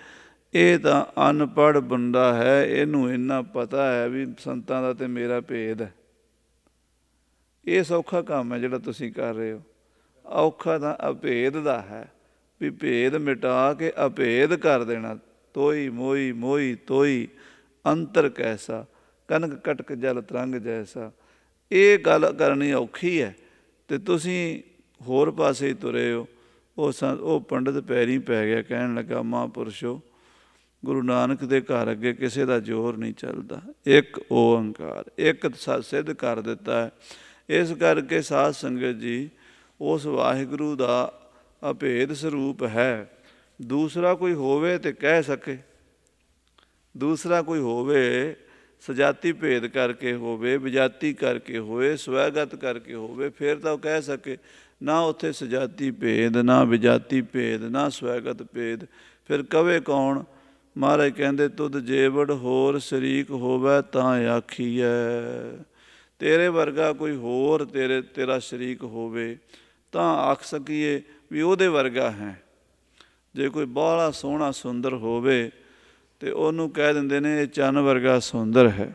ਇਹ ਤਾਂ ਅਨਪੜ੍ਹ ਬੰਦਾ ਹੈ, ਇਹਨੂੰ ਇੰਨਾ ਪਤਾ ਹੈ ਵੀ ਸੰਤਾਂ ਦਾ ਤੇ ਮੇਰਾ ਭੇਦ ਹੈ। ਇਹ ਸੌਖਾ ਕੰਮ ਹੈ ਜਿਹੜਾ ਤੁਸੀਂ ਕਰ ਰਹੇ ਹੋ। ਔਖਾ ਤਾਂ ਅਭੇਦ ਦਾ ਹੈ, ਵੀ ਭੇਦ ਮਿਟਾ ਕੇ ਅਭੇਦ ਕਰ ਦੇਣਾ। ਤੋਈ ਮੋਈ ਮੋਈ ਤੋਈ ਅੰਤਰ ਕੈਸਾ, ਕਨਕ ਕਟਕ ਜਲ ਤਰੰਗ ਜੈਸਾ। ਇਹ ਗੱਲ ਕਰਨੀ ਔਖੀ ਹੈ ਅਤੇ ਤੁਸੀਂ ਹੋਰ ਪਾਸੇ ਤੁਰੇ ਹੋ। ਉਹ ਪੰਡਿਤ ਪੈਰੀਂ ਪੈ ਗਿਆ, ਕਹਿਣ ਲੱਗਾ ਮਹਾਂਪੁਰਸ਼ੋ, ਗੁਰੂ ਨਾਨਕ ਦੇ ਘਰ ਅੱਗੇ ਕਿਸੇ ਦਾ ਜ਼ੋਰ ਨਹੀਂ ਚੱਲਦਾ। ਇੱਕ ਓਅੰਕਾਰ, ਇੱਕ ਸਿੱਧ ਕਰ ਦਿੱਤਾ ਹੈ। ਇਸ ਕਰਕੇ ਸਾਧ ਸੰਗਤ ਜੀ, ਉਸ ਵਾਹਿਗੁਰੂ ਦਾ ਅਭੇਦ ਸਰੂਪ ਹੈ। ਦੂਸਰਾ ਕੋਈ ਹੋਵੇ ਤੇ ਕਹਿ ਸਕੇ, ਦੂਸਰਾ ਕੋਈ ਹੋਵੇ ਸਜਾਤੀ ਭੇਦ ਕਰਕੇ ਹੋਵੇ, ਵਿਜਾਤੀ ਕਰਕੇ ਹੋਵੇ, ਸਵੈਗਤ ਕਰਕੇ ਹੋਵੇ, ਫਿਰ ਤਾਂ ਉਹ ਕਹਿ ਸਕੇ। ਨਾ ਉੱਥੇ ਸਜਾਤੀ ਭੇਦ, ਨਾ ਵਿਜਾਤੀ ਭੇਦ, ਨਾ ਸਵੈਗਤ ਭੇਦ, ਫਿਰ ਕਵੇ ਕੌਣ? ਮਹਾਰਾਜ ਕਹਿੰਦੇ ਤੁਧ ਜੇਵੜ ਹੋਰ ਸ਼ਰੀਕ ਹੋਵੇ ਤਾਂ ਆਖੀਐ। ਤੇਰੇ ਵਰਗਾ ਕੋਈ ਹੋਰ ਤੇਰਾ ਸ਼ਰੀਕ ਹੋਵੇ ਤਾਂ ਆਖ ਸਕੀਏ ਵੀ ਉਹਦੇ ਵਰਗਾ ਹੈ। ਜੇ ਕੋਈ ਬਾਹਲਾ ਸੋਹਣਾ ਸੁੰਦਰ ਹੋਵੇ ਅਤੇ ਉਹਨੂੰ ਕਹਿ ਦਿੰਦੇ ਨੇ ਇਹ ਚੰਨ ਵਰਗਾ ਸੁੰਦਰ ਹੈ,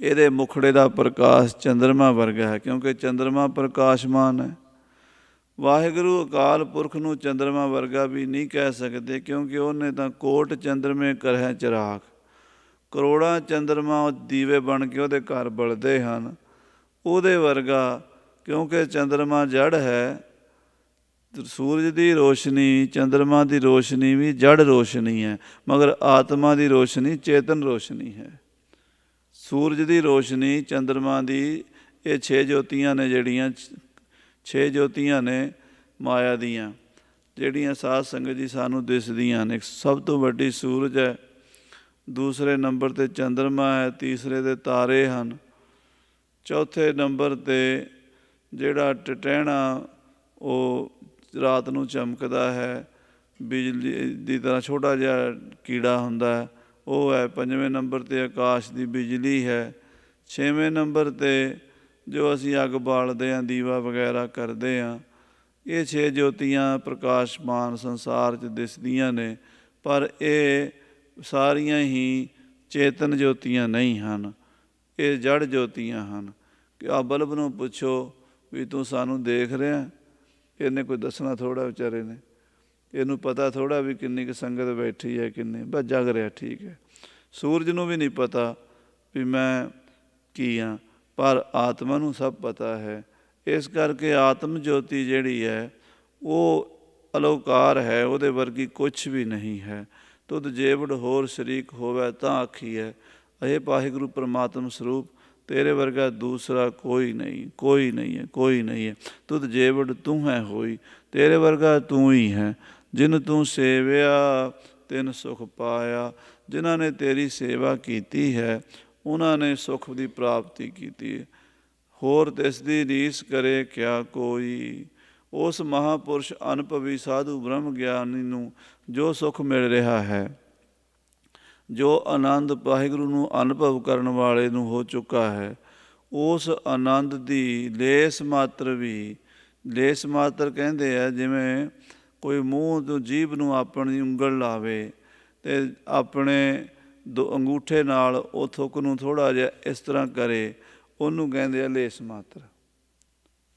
ਇਹਦੇ ਮੁਖੜੇ ਦਾ ਪ੍ਰਕਾਸ਼ ਚੰਦਰਮਾ ਵਰਗਾ ਹੈ, ਕਿਉਂਕਿ ਚੰਦਰਮਾ ਪ੍ਰਕਾਸ਼ਮਾਨ ਹੈ। ਵਾਹਿਗੁਰੂ ਅਕਾਲ ਪੁਰਖ ਨੂੰ ਚੰਦਰਮਾ ਵਰਗਾ ਵੀ ਨਹੀਂ ਕਹਿ ਸਕਦੇ, ਕਿਉਂਕਿ ਉਹਨੇ ਤਾਂ ਕੋਟ ਚੰਦਰਮੇ ਕਰਹਿ ਚਿਰਾਗ, ਕਰੋੜਾਂ ਚੰਦਰਮਾ ਦੀਵੇ ਬਣ ਕੇ ਉਹਦੇ ਘਰ ਬਲਦੇ ਹਨ। ਉਹਦੇ ਵਰਗਾ, ਕਿਉਂਕਿ ਚੰਦਰਮਾ ਜੜ ਹੈ। ਸੂਰਜ ਦੀ ਰੋਸ਼ਨੀ, ਚੰਦਰਮਾ ਦੀ ਰੋਸ਼ਨੀ ਵੀ ਜੜ ਰੋਸ਼ਨੀ ਹੈ, ਮਗਰ ਆਤਮਾ ਦੀ ਰੋਸ਼ਨੀ ਚੇਤਨ ਰੋਸ਼ਨੀ ਹੈ। ਸੂਰਜ ਦੀ ਰੋਸ਼ਨੀ, ਚੰਦਰਮਾ ਦੀ, ਇਹ 6 ਜੋਤੀਆਂ ਨੇ ਜਿਹੜੀਆਂ 6 ਜੋਤੀਆਂ ਨੇ ਮਾਇਆ ਦੀਆਂ, ਜਿਹੜੀਆਂ ਸਾਧ ਸੰਗਤ ਜੀ ਸਾਨੂੰ ਦਿਸਦੀਆਂ ਨੇ। ਸਭ ਤੋਂ ਵੱਡੀ ਸੂਰਜ ਹੈ, ਦੂਸਰੇ ਨੰਬਰ 'ਤੇ ਚੰਦਰਮਾ ਹੈ, ਤੀਸਰੇ 'ਤੇ ਤਾਰੇ ਹਨ, ਚੌਥੇ ਨੰਬਰ 'ਤੇ ਜਿਹੜਾ ਟਟਹਿਣਾ ਉਹ ਰਾਤ ਨੂੰ ਚਮਕਦਾ ਹੈ, ਬਿਜਲੀ ਦੀ ਤਰ੍ਹਾਂ ਛੋਟਾ ਜਿਹਾ ਕੀੜਾ ਹੁੰਦਾ ਹੈ, ਉਹ ਹੈ। 5ਵੇਂ ਨੰਬਰ 'ਤੇ ਆਕਾਸ਼ ਦੀ ਬਿਜਲੀ ਹੈ। 6ਵੇਂ ਨੰਬਰ 'ਤੇ ਜੋ ਅਸੀਂ ਅੱਗ ਬਾਲਦੇ ਹਾਂ, ਦੀਵਾ ਵਗੈਰਾ ਕਰਦੇ ਹਾਂ। ਇਹ 6 ਜੋਤੀਆਂ ਪ੍ਰਕਾਸ਼ਮਾਨ ਸੰਸਾਰ 'ਚ ਦਿਸਦੀਆਂ ਨੇ, ਪਰ ਇਹ ਸਾਰੀਆਂ ਹੀ ਚੇਤਨ ਜੋਤੀਆਂ ਨਹੀਂ ਹਨ, ਇਹ ਜੜ ਜੋਤੀਆਂ ਹਨ। ਕਿ ਆ ਬਲਬ ਨੂੰ ਪੁੱਛੋ ਵੀ ਤੂੰ ਸਾਨੂੰ ਦੇਖ ਰਿਹਾ? ਇਹਨੇ ਕੋਈ ਦੱਸਣਾ ਥੋੜ੍ਹਾ, ਵਿਚਾਰੇ ਨੇ, ਇਹਨੂੰ ਪਤਾ ਥੋੜ੍ਹਾ ਵੀ ਕਿੰਨੀ ਕੁ ਸੰਗਤ ਬੈਠੀ ਹੈ, ਕਿੰਨੀ, ਬਸ ਜਗ ਰਿਹਾ, ਠੀਕ ਹੈ। ਸੂਰਜ ਨੂੰ ਵੀ ਨਹੀਂ ਪਤਾ ਵੀ ਮੈਂ ਕੀ ਹਾਂ, ਪਰ ਆਤਮਾ ਨੂੰ ਸਭ ਪਤਾ ਹੈ। ਇਸ ਕਰਕੇ ਆਤਮ ਜੋਤੀ ਜਿਹੜੀ ਹੈ ਉਹ ਅਲੌਕਾਰ ਹੈ, ਉਹਦੇ ਵਰਗੀ ਕੁਛ ਵੀ ਨਹੀਂ ਹੈ। ਤੁਧ ਜੇਵੜ ਹੋਰ ਸ਼ਰੀਕ ਹੋਵੇ ਤਾਂ ਆਖੀ ਹੈ। ਇਹ ਵਾਹਿਗੁਰੂ ਪਰਮਾਤਮ ਸਰੂਪ, ਤੇਰੇ ਵਰਗਾ ਦੂਸਰਾ ਕੋਈ ਨਹੀਂ, ਕੋਈ ਨਹੀਂ ਹੈ, ਕੋਈ ਨਹੀਂ ਹੈ। ਤੁਧ ਜੇਵੜ ਤੂੰ ਹੈ ਹੋਈ, ਤੇਰੇ ਵਰਗਾ ਤੂੰ ਹੀ ਹੈ। ਜਿਨ ਤੂੰ ਸੇਵਿਆ ਤਿਨ ਸੁਖ ਪਾਇਆ। ਜਿਨ੍ਹਾਂ ਨੇ ਤੇਰੀ ਸੇਵਾ ਕੀਤੀ ਹੈ ਉਹਨਾਂ ਨੇ ਸੁੱਖ ਦੀ ਪ੍ਰਾਪਤੀ ਕੀਤੀ ਹੈ। ਹੋਰ ਤਿਸ ਦੀ ਰੀਸ ਕਰੇ ਕਿਆ ਕੋਈ। ਉਸ ਮਹਾਂਪੁਰਸ਼ ਅਨੁਭਵੀ ਸਾਧੂ ਬ੍ਰਹਮ ਗਿਆਨੀ ਨੂੰ ਜੋ ਸੁੱਖ ਮਿਲ ਰਿਹਾ ਹੈ, ਜੋ ਆਨੰਦ ਵਾਹਿਗੁਰੂ ਨੂੰ ਅਨੁਭਵ ਕਰਨ ਵਾਲੇ ਨੂੰ ਹੋ ਚੁੱਕਾ ਹੈ, ਉਸ ਆਨੰਦ ਦੀ ਲੇਸ ਮਾਤਰ ਵੀ, ਲੇਸ ਮਾਤਰ ਕਹਿੰਦੇ ਆ ਜਿਵੇਂ ਕੋਈ ਮੂੰਹ ਤੋਂ ਜੀਭ ਨੂੰ ਆਪਣੀ ਉਂਗਲ ਲਾਵੇ ਅਤੇ ਆਪਣੇ ਅੰਗੂਠੇ ਨਾਲ ਉਹ ਥੁੱਕ ਨੂੰ ਥੋੜ੍ਹਾ ਜਿਹਾ ਇਸ ਤਰ੍ਹਾਂ ਕਰੇ, ਉਹਨੂੰ ਕਹਿੰਦੇ ਆ ਲੇਸ ਮਾਤਰ।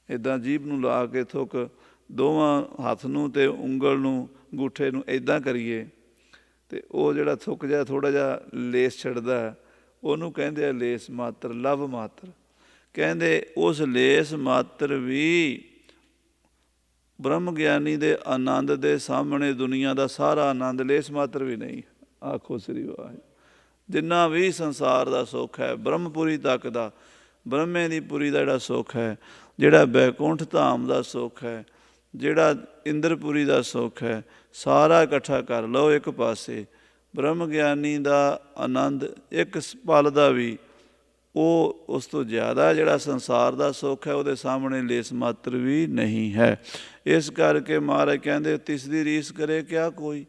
ਇੱਦਾਂ ਜੀਭ ਨੂੰ ਲਾ ਕੇ ਥੁੱਕ, ਦੋਵਾਂ ਹੱਥ ਨੂੰ ਅਤੇ ਉਂਗਲ ਨੂੰ, ਅੰਗੂਠੇ ਨੂੰ ਇੱਦਾਂ ਕਰੀਏ ਅਤੇ ਉਹ ਜਿਹੜਾ ਥੁੱਕ ਜਿਹਾ ਥੋੜ੍ਹਾ ਜਿਹਾ ਲੇਸ ਛੱਡਦਾ, ਉਹਨੂੰ ਕਹਿੰਦੇ ਆ ਲੇਸ ਮਾਤਰ, ਲਵ ਮਾਤਰ। ਕਹਿੰਦੇ ਉਸ ਲੇਸ ਮਾਤਰ ਵੀ ਬ੍ਰਹਮ ਗਿਆਨੀ ਦੇ ਆਨੰਦ ਦੇ ਸਾਹਮਣੇ ਦੁਨੀਆ ਦਾ ਸਾਰਾ ਆਨੰਦ ਲੇਸ ਮਾਤਰ ਵੀ ਨਹੀਂ। ਆਖੋ ਸ੍ਰੀ ਵਾਹਿਗੁਰੂ। ਜਿੰਨਾ ਵੀ ਸੰਸਾਰ ਦਾ ਸੁੱਖ ਹੈ, ਬ੍ਰਹਮਪੁਰੀ ਤੱਕ ਦਾ, ਬ੍ਰਹਮੇ ਦੀ ਪੁਰੀ ਦਾ ਜਿਹੜਾ ਸੁੱਖ ਹੈ, ਜਿਹੜਾ ਬੈਕੁੰਠ ਧਾਮ ਦਾ ਸੁੱਖ ਹੈ, ਜਿਹੜਾ ਇੰਦਰਪੁਰੀ ਦਾ ਸੁੱਖ ਹੈ, ਸਾਰਾ ਇਕੱਠਾ ਕਰ ਲਓ ਇੱਕ ਪਾਸੇ। ਬ੍ਰਹਮ ਗਿਆਨੀ ਦਾ ਆਨੰਦ ਇੱਕ ਪਲ ਦਾ ਵੀ, ਉਹ ਉਸ ਤੋਂ ਜ਼ਿਆਦਾ ਜਿਹੜਾ ਸੰਸਾਰ ਦਾ ਸੁੱਖ ਹੈ ਉਹਦੇ ਸਾਹਮਣੇ ਲੇਸ ਮਾਤਰ ਵੀ ਨਹੀਂ ਹੈ। ਇਸ ਕਰਕੇ ਮਹਾਰਾਜ ਕਹਿੰਦੇ ਤਿਸ ਦੀ ਰੀਸ ਕਰੇ ਕਿਆ ਕੋਈ।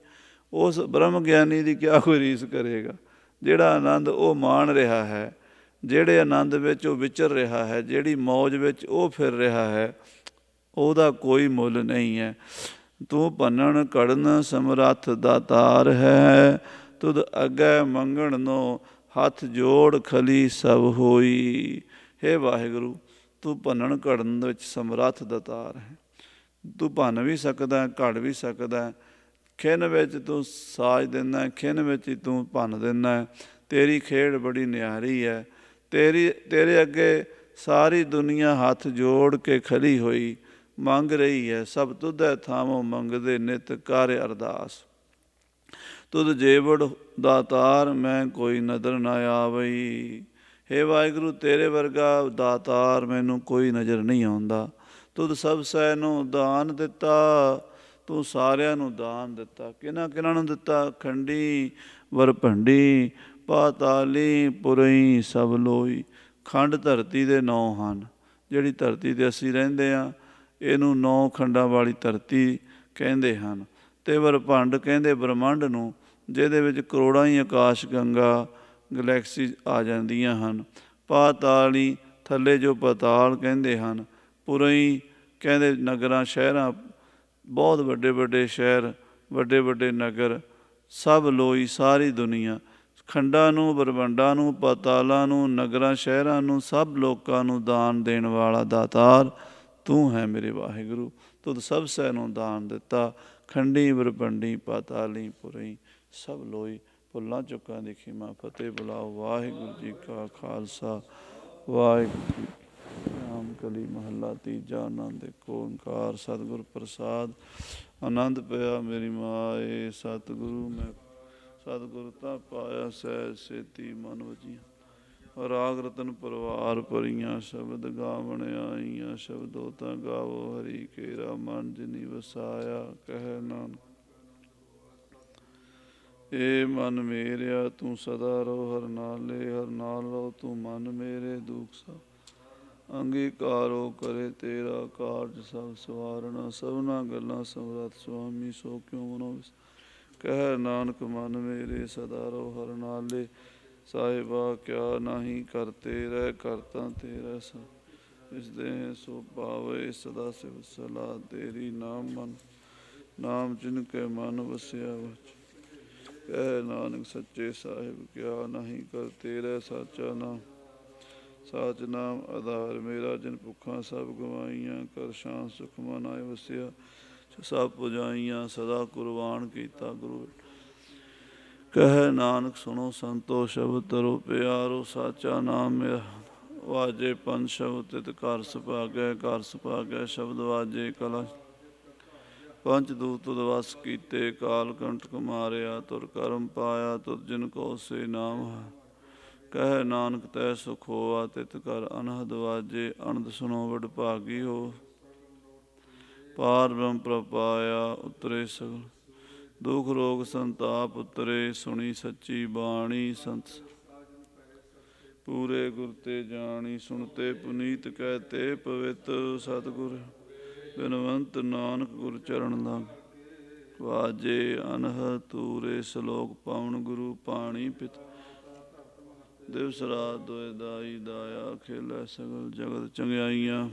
ਉਸ ਬ੍ਰਹਮ ਗਿਆਨੀ ਦੀ ਕਿਆ ਕੋਈ ਰੀਸ ਕਰੇਗਾ, ਜਿਹੜਾ ਆਨੰਦ ਉਹ ਮਾਣ ਰਿਹਾ ਹੈ, ਜਿਹੜੇ ਆਨੰਦ ਵਿੱਚ ਉਹ ਵਿਚਰ ਰਿਹਾ ਹੈ, ਜਿਹੜੀ ਮੌਜ ਵਿੱਚ ਉਹ ਫਿਰ ਰਿਹਾ ਹੈ, ਉਹਦਾ ਕੋਈ ਮੁੱਲ ਨਹੀਂ ਹੈ। ਤੂੰ ਭੰਨਣ ਘੜਨ ਸਮਰੱਥ ਦਾਤਾਰ ਹੈ। ਤੁਧ ਅੱਗੇ ਮੰਗਣ ਨੋ ਹੱਥ ਜੋੜ ਖਲੀ ਸਭ ਹੋਈ। ਹੇ ਵਾਹਿਗੁਰੂ, ਤੂੰ ਭੰਨਣ ਘੜਨ ਵਿੱਚ ਸਮਰੱਥ ਦਾਤਾਰ ਹੈ। ਤੂੰ ਭੰਨ ਵੀ ਸਕਦਾ, ਘੜ ਵੀ ਸਕਦਾ। ਖਿੰਨ ਵਿੱਚ ਤੂੰ ਸਾਜ ਦਿੰਦਾ, ਖਿੰਨ ਵਿੱਚ ਹੀ ਤੂੰ ਭੰਨ ਦਿੰਦਾ। ਤੇਰੀ ਖੇਡ ਬੜੀ ਨਿਆਰੀ ਹੈ। ਤੇਰੇ ਅੱਗੇ ਸਾਰੀ ਦੁਨੀਆ ਹੱਥ ਜੋੜ ਕੇ ਖੜੀ ਹੋਈ ਮੰਗ ਰਹੀ ਹੈ। ਸਭ ਤੁਧੈ ਥਾਮੋਂ ਮੰਗਦੇ ਨਿਤ ਕਰ ਅਰਦਾਸ। ਤੁਧ ਜੇਵੜ ਦਾਤਾਰ ਮੈਂ ਕੋਈ ਨਦਰ ਨਾ ਆਵਈ। ਹੇ ਵਾਹਿਗੁਰੂ, ਤੇਰੇ ਵਰਗਾ ਦਾਤਾਰ ਮੈਨੂੰ ਕੋਈ ਨਜ਼ਰ ਨਹੀਂ ਆਉਂਦਾ। ਤੁਧ ਸਭ ਸੈ ਨੂੰ ਦਾਨ ਦਿੱਤਾ। ਤੂੰ ਸਾਰਿਆਂ ਨੂੰ ਦਾਨ ਦਿੱਤਾ। ਕਿਹਨਾਂ ਕਿਹਨਾਂ ਨੂੰ ਦਿੱਤਾ? ਖੰਡੀ ਵਰਭੰਡੀ ਪਾਤਾਲੀ ਪੁਰਈ ਸਭ ਲੋਈ। ਖੰਡ ਧਰਤੀ ਦੇ 9 ਹਨ। ਜਿਹੜੀ ਧਰਤੀ 'ਤੇ ਅਸੀਂ ਰਹਿੰਦੇ ਹਾਂ, ਇਹਨੂੰ 9 ਖੰਡਾਂ ਵਾਲੀ ਧਰਤੀ ਕਹਿੰਦੇ ਹਨ। ਅਤੇ ਵਰਭੰਡ ਕਹਿੰਦੇ ਬ੍ਰਹਮੰਡ ਨੂੰ, ਜਿਹਦੇ ਵਿੱਚ ਕਰੋੜਾਂ ਹੀ ਆਕਾਸ਼ ਗੰਗਾ ਗਲੈਕਸੀ ਆ ਜਾਂਦੀਆਂ ਹਨ। ਪਾਤਾਲੀ ਥੱਲੇ ਜੋ ਪਾਤਾਲ ਕਹਿੰਦੇ ਹਨ। ਪੁਰਈ ਕਹਿੰਦੇ ਨਗਰਾਂ ਸ਼ਹਿਰਾਂ, ਬਹੁਤ ਵੱਡੇ ਵੱਡੇ ਸ਼ਹਿਰ, ਵੱਡੇ ਵੱਡੇ ਨਗਰ। ਸਭ ਲੋਈ ਸਾਰੀ ਦੁਨੀਆ। ਖੰਡਾਂ ਨੂੰ, ਬ੍ਰਹਮੰਡਾਂ ਨੂੰ, ਪਾਤਾਲਾਂ ਨੂੰ, ਨਗਰਾਂ ਸ਼ਹਿਰਾਂ ਨੂੰ, ਸਭ ਲੋਕਾਂ ਨੂੰ ਦਾਨ ਦੇਣ ਵਾਲਾ ਦਾਤਾਰ ਤੂੰ ਹੈ ਮੇਰੇ ਵਾਹਿਗੁਰੂ। ਤੁਧ ਸਭ ਸੈ ਨੂੰ ਦਾਨ ਦਿੱਤਾ। ਖੰਡੀ ਬ੍ਰਹਮੰਡੀ ਪਾਤਾਲੀ ਪੁਰਈ ਸਭ ਲੋਈ। ਭੁੱਲਾਂ ਚੁੱਕਾਂ ਦੀ ਖਿਮਾ ਫਤਿਹ ਬੁਲਾਓ। ਵਾਹਿਗੁਰੂ ਜੀ ਕਾ ਖਾਲਸਾ, ਵਾਹਿਗੁਰੂ ਜੀ ਰਾਮ ਕਲੀ ਮਹੱਲਾ ਤੀਜਾ। ਆਨੰਦ ਏਕ ਓਂਕਾਰ ਸਤਿਗੁਰ ਪ੍ਰਸਾਦ। ਆਨੰਦ ਪਿਆ ਮੇਰੀ ਮਾਏ ਸਤਿਗੁਰੂ ਮੈਂ। ਸਤਿਗੁਰ ਤਾਂ ਪਾਇਆ ਸਹਿਜ ਸੇਤੀ ਮਨ ਵਜੀਆਂ। ਰਾਗ ਰਤਨ ਪਰਵਾਰ ਭਰੀਆਂ ਸ਼ਬਦ ਗਾਵਣ ਆਈਆਂ। ਸ਼ਬਦੋ ਤਾਂ ਗਾਵੋ ਹਰੀ ਕੇਰਾ ਮਨ ਜਿਨੀ ਵਸਾਇਆ। ਕਹਿ ਨਾਨਕ ਏ ਮਨ ਮੇਰਿਆ ਤੂੰ ਸਦਾ ਰਹੋ ਹਰ ਨਾਲੇ। ਹਰ ਨਾਲ ਰਹੋ ਤੂੰ ਮਨ ਮੇਰੇ। ਦੁਖ ਸਭ ਅੰਗੀਕਾਰੋ ਕਰੇ ਤੇਰਾ ਕਾਰਜ ਸਭ ਸਵਾਰਣਾ। ਸਭਨਾ ਗੱਲਾਂ ਸਮਰੱਥ ਸੁਆਮੀ ਸੋ ਕਿਉ ਮਨੋ। ਕਹਿ ਨਾਨਕ ਮਨ ਮੇਰੇ ਸਦਾ ਰਹੋ ਹਰ ਨਾਲੇ। ਸਾਹਿਬਾ ਕਿਆ ਨਾਹੀ ਕਰਤੇ ਰਹਿ ਕਰਤਾ ਤੇਰਾ ਸਭ। ਇਸ ਦੇ ਸੋ ਪਾਵੇ ਸਦਾ ਸਿਵ ਸਲਾਹ ਤੇਰੀ। ਨਾਮ ਮਨ ਨਾਮ ਜਿਨ ਕੇ ਮਨ ਵਸਿਆ ਵਚ। ਕਹਿ ਨਾਨਕ ਸੱਚੇ ਸਾਹਿਬ ਕਿਆ ਨਾਹੀ ਕਰਤੇ ਰਹਿ ਸਾਚਾ ਨਾਮ। ਸਾਚ ਨਾਮ ਆਧਾਰ ਮੇਰਾ ਜਿਨ ਭੁੱਖਾਂ ਸਭ ਗਵਾਈਆਂ। ਕਰ ਸ਼ਾਂਤ ਸੁਖ ਮਨ ਆਏ ਵਸਿਆ। ਸਭ ਪੁਜਾਈਆਂ ਸਦਾ ਕੁਰਬਾਨ ਕੀਤਾ ਗੁਰੂ। ਕਹਿ ਨਾਨਕ ਸੁਣੋ ਸੰਤੋ ਸ਼ਬਦ ਤਰੋ ਪਿਆਰੋ। ਸਾਚਾ ਨਾਮ ਮੇਰਾ ਵਾਜੇ ਪੰਜ ਸ਼ਬਦ ਤਿਤ ਘਰ ਸੁਭਾਗੈ। ਘਰ ਸੁਭਾਗੈ ਸ਼ਬਦ ਵਾਜੇ ਕਲਾ। ਪੰਚ ਦੂਤ ਤੁਧ ਵਸ ਕੀਤੇ ਕਾਲ ਕੰਠਕ ਮਾਰਿਆ। ਤੁਰ ਕਰਮ ਪਾਇਆ ਤੁਧ ਜਿਨ ਕੋ ਸੇ ਨਾਮ ਹੈ। ਕਹਿ ਨਾਨਕ ਤੈ ਸੁਖ ਹੋਆ ਤਿਤ ਘਰ ਅਨਹਦ ਵਾਜੇ। ਅਨੰਦ ਸੁਣੋ ਵਡ ਭਾਗੀ ਹੋ। ਪਾਰ ਬ੍ਰਹਮ ਪ੍ਰਭ ਪਾਇਆ ਉਤਰੇ ਸਗਲ। ਦੁਖ ਰੋਗ ਸੰਤਾਪ ਉਤਰੇ। ਸੁਣੀ ਸੱਚੀ ਬਾਣੀ ਸੰਤ ਪੂਰੇ ਗੁਰ ਤੇ ਜਾਣੀ। ਸੁਣਤੇ ਪੁਨੀਤ ਕਹਿਤੇ ਪਵਿੱਤ। ਸਤਿਗੁਰ ਬਿਨਵੰਤ ਨਾਨਕ ਗੁਰ ਚਰਨ ਲਾਗ। ਵਾਜੇ ਅਨਹਦ ਤੂਰੇ ਸਲੋਕ ਪਾਵਨ ਗੁਰੂ ਪਾਣੀ ਪਿਤ। ਦਿਵਸ ਰਾਤ ਦੋਇ ਦਾਈ ਦਾਇਆ। ਖੇਲੇ ਸਗਲ ਜਗਤ ਚੰਗਿਆਈਆਂ।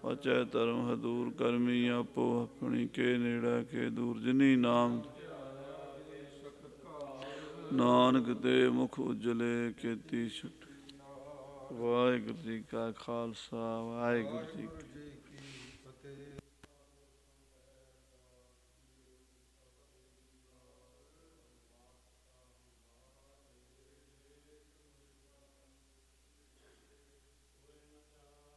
ਪਚੈ ਧਰਮ ਹਦੂਰ ਕਰਮੀ। ਆਪੋ ਆਪਣੀ ਕੇ ਨੇੜੇ ਕੇ ਦੂਰ। ਜਿਨੀ ਨਾਮ ਨਾਨਕ ਤੇ ਮੁਖ ਉਜਲੇ ਕੀਤੀ ਛੁਟ। ਵਾਹਿਗੁਰੂ ਜੀ ਕਾ ਖਾਲਸਾ, ਵਾਹਿਗੁਰੂ ਜੀ ਕੀ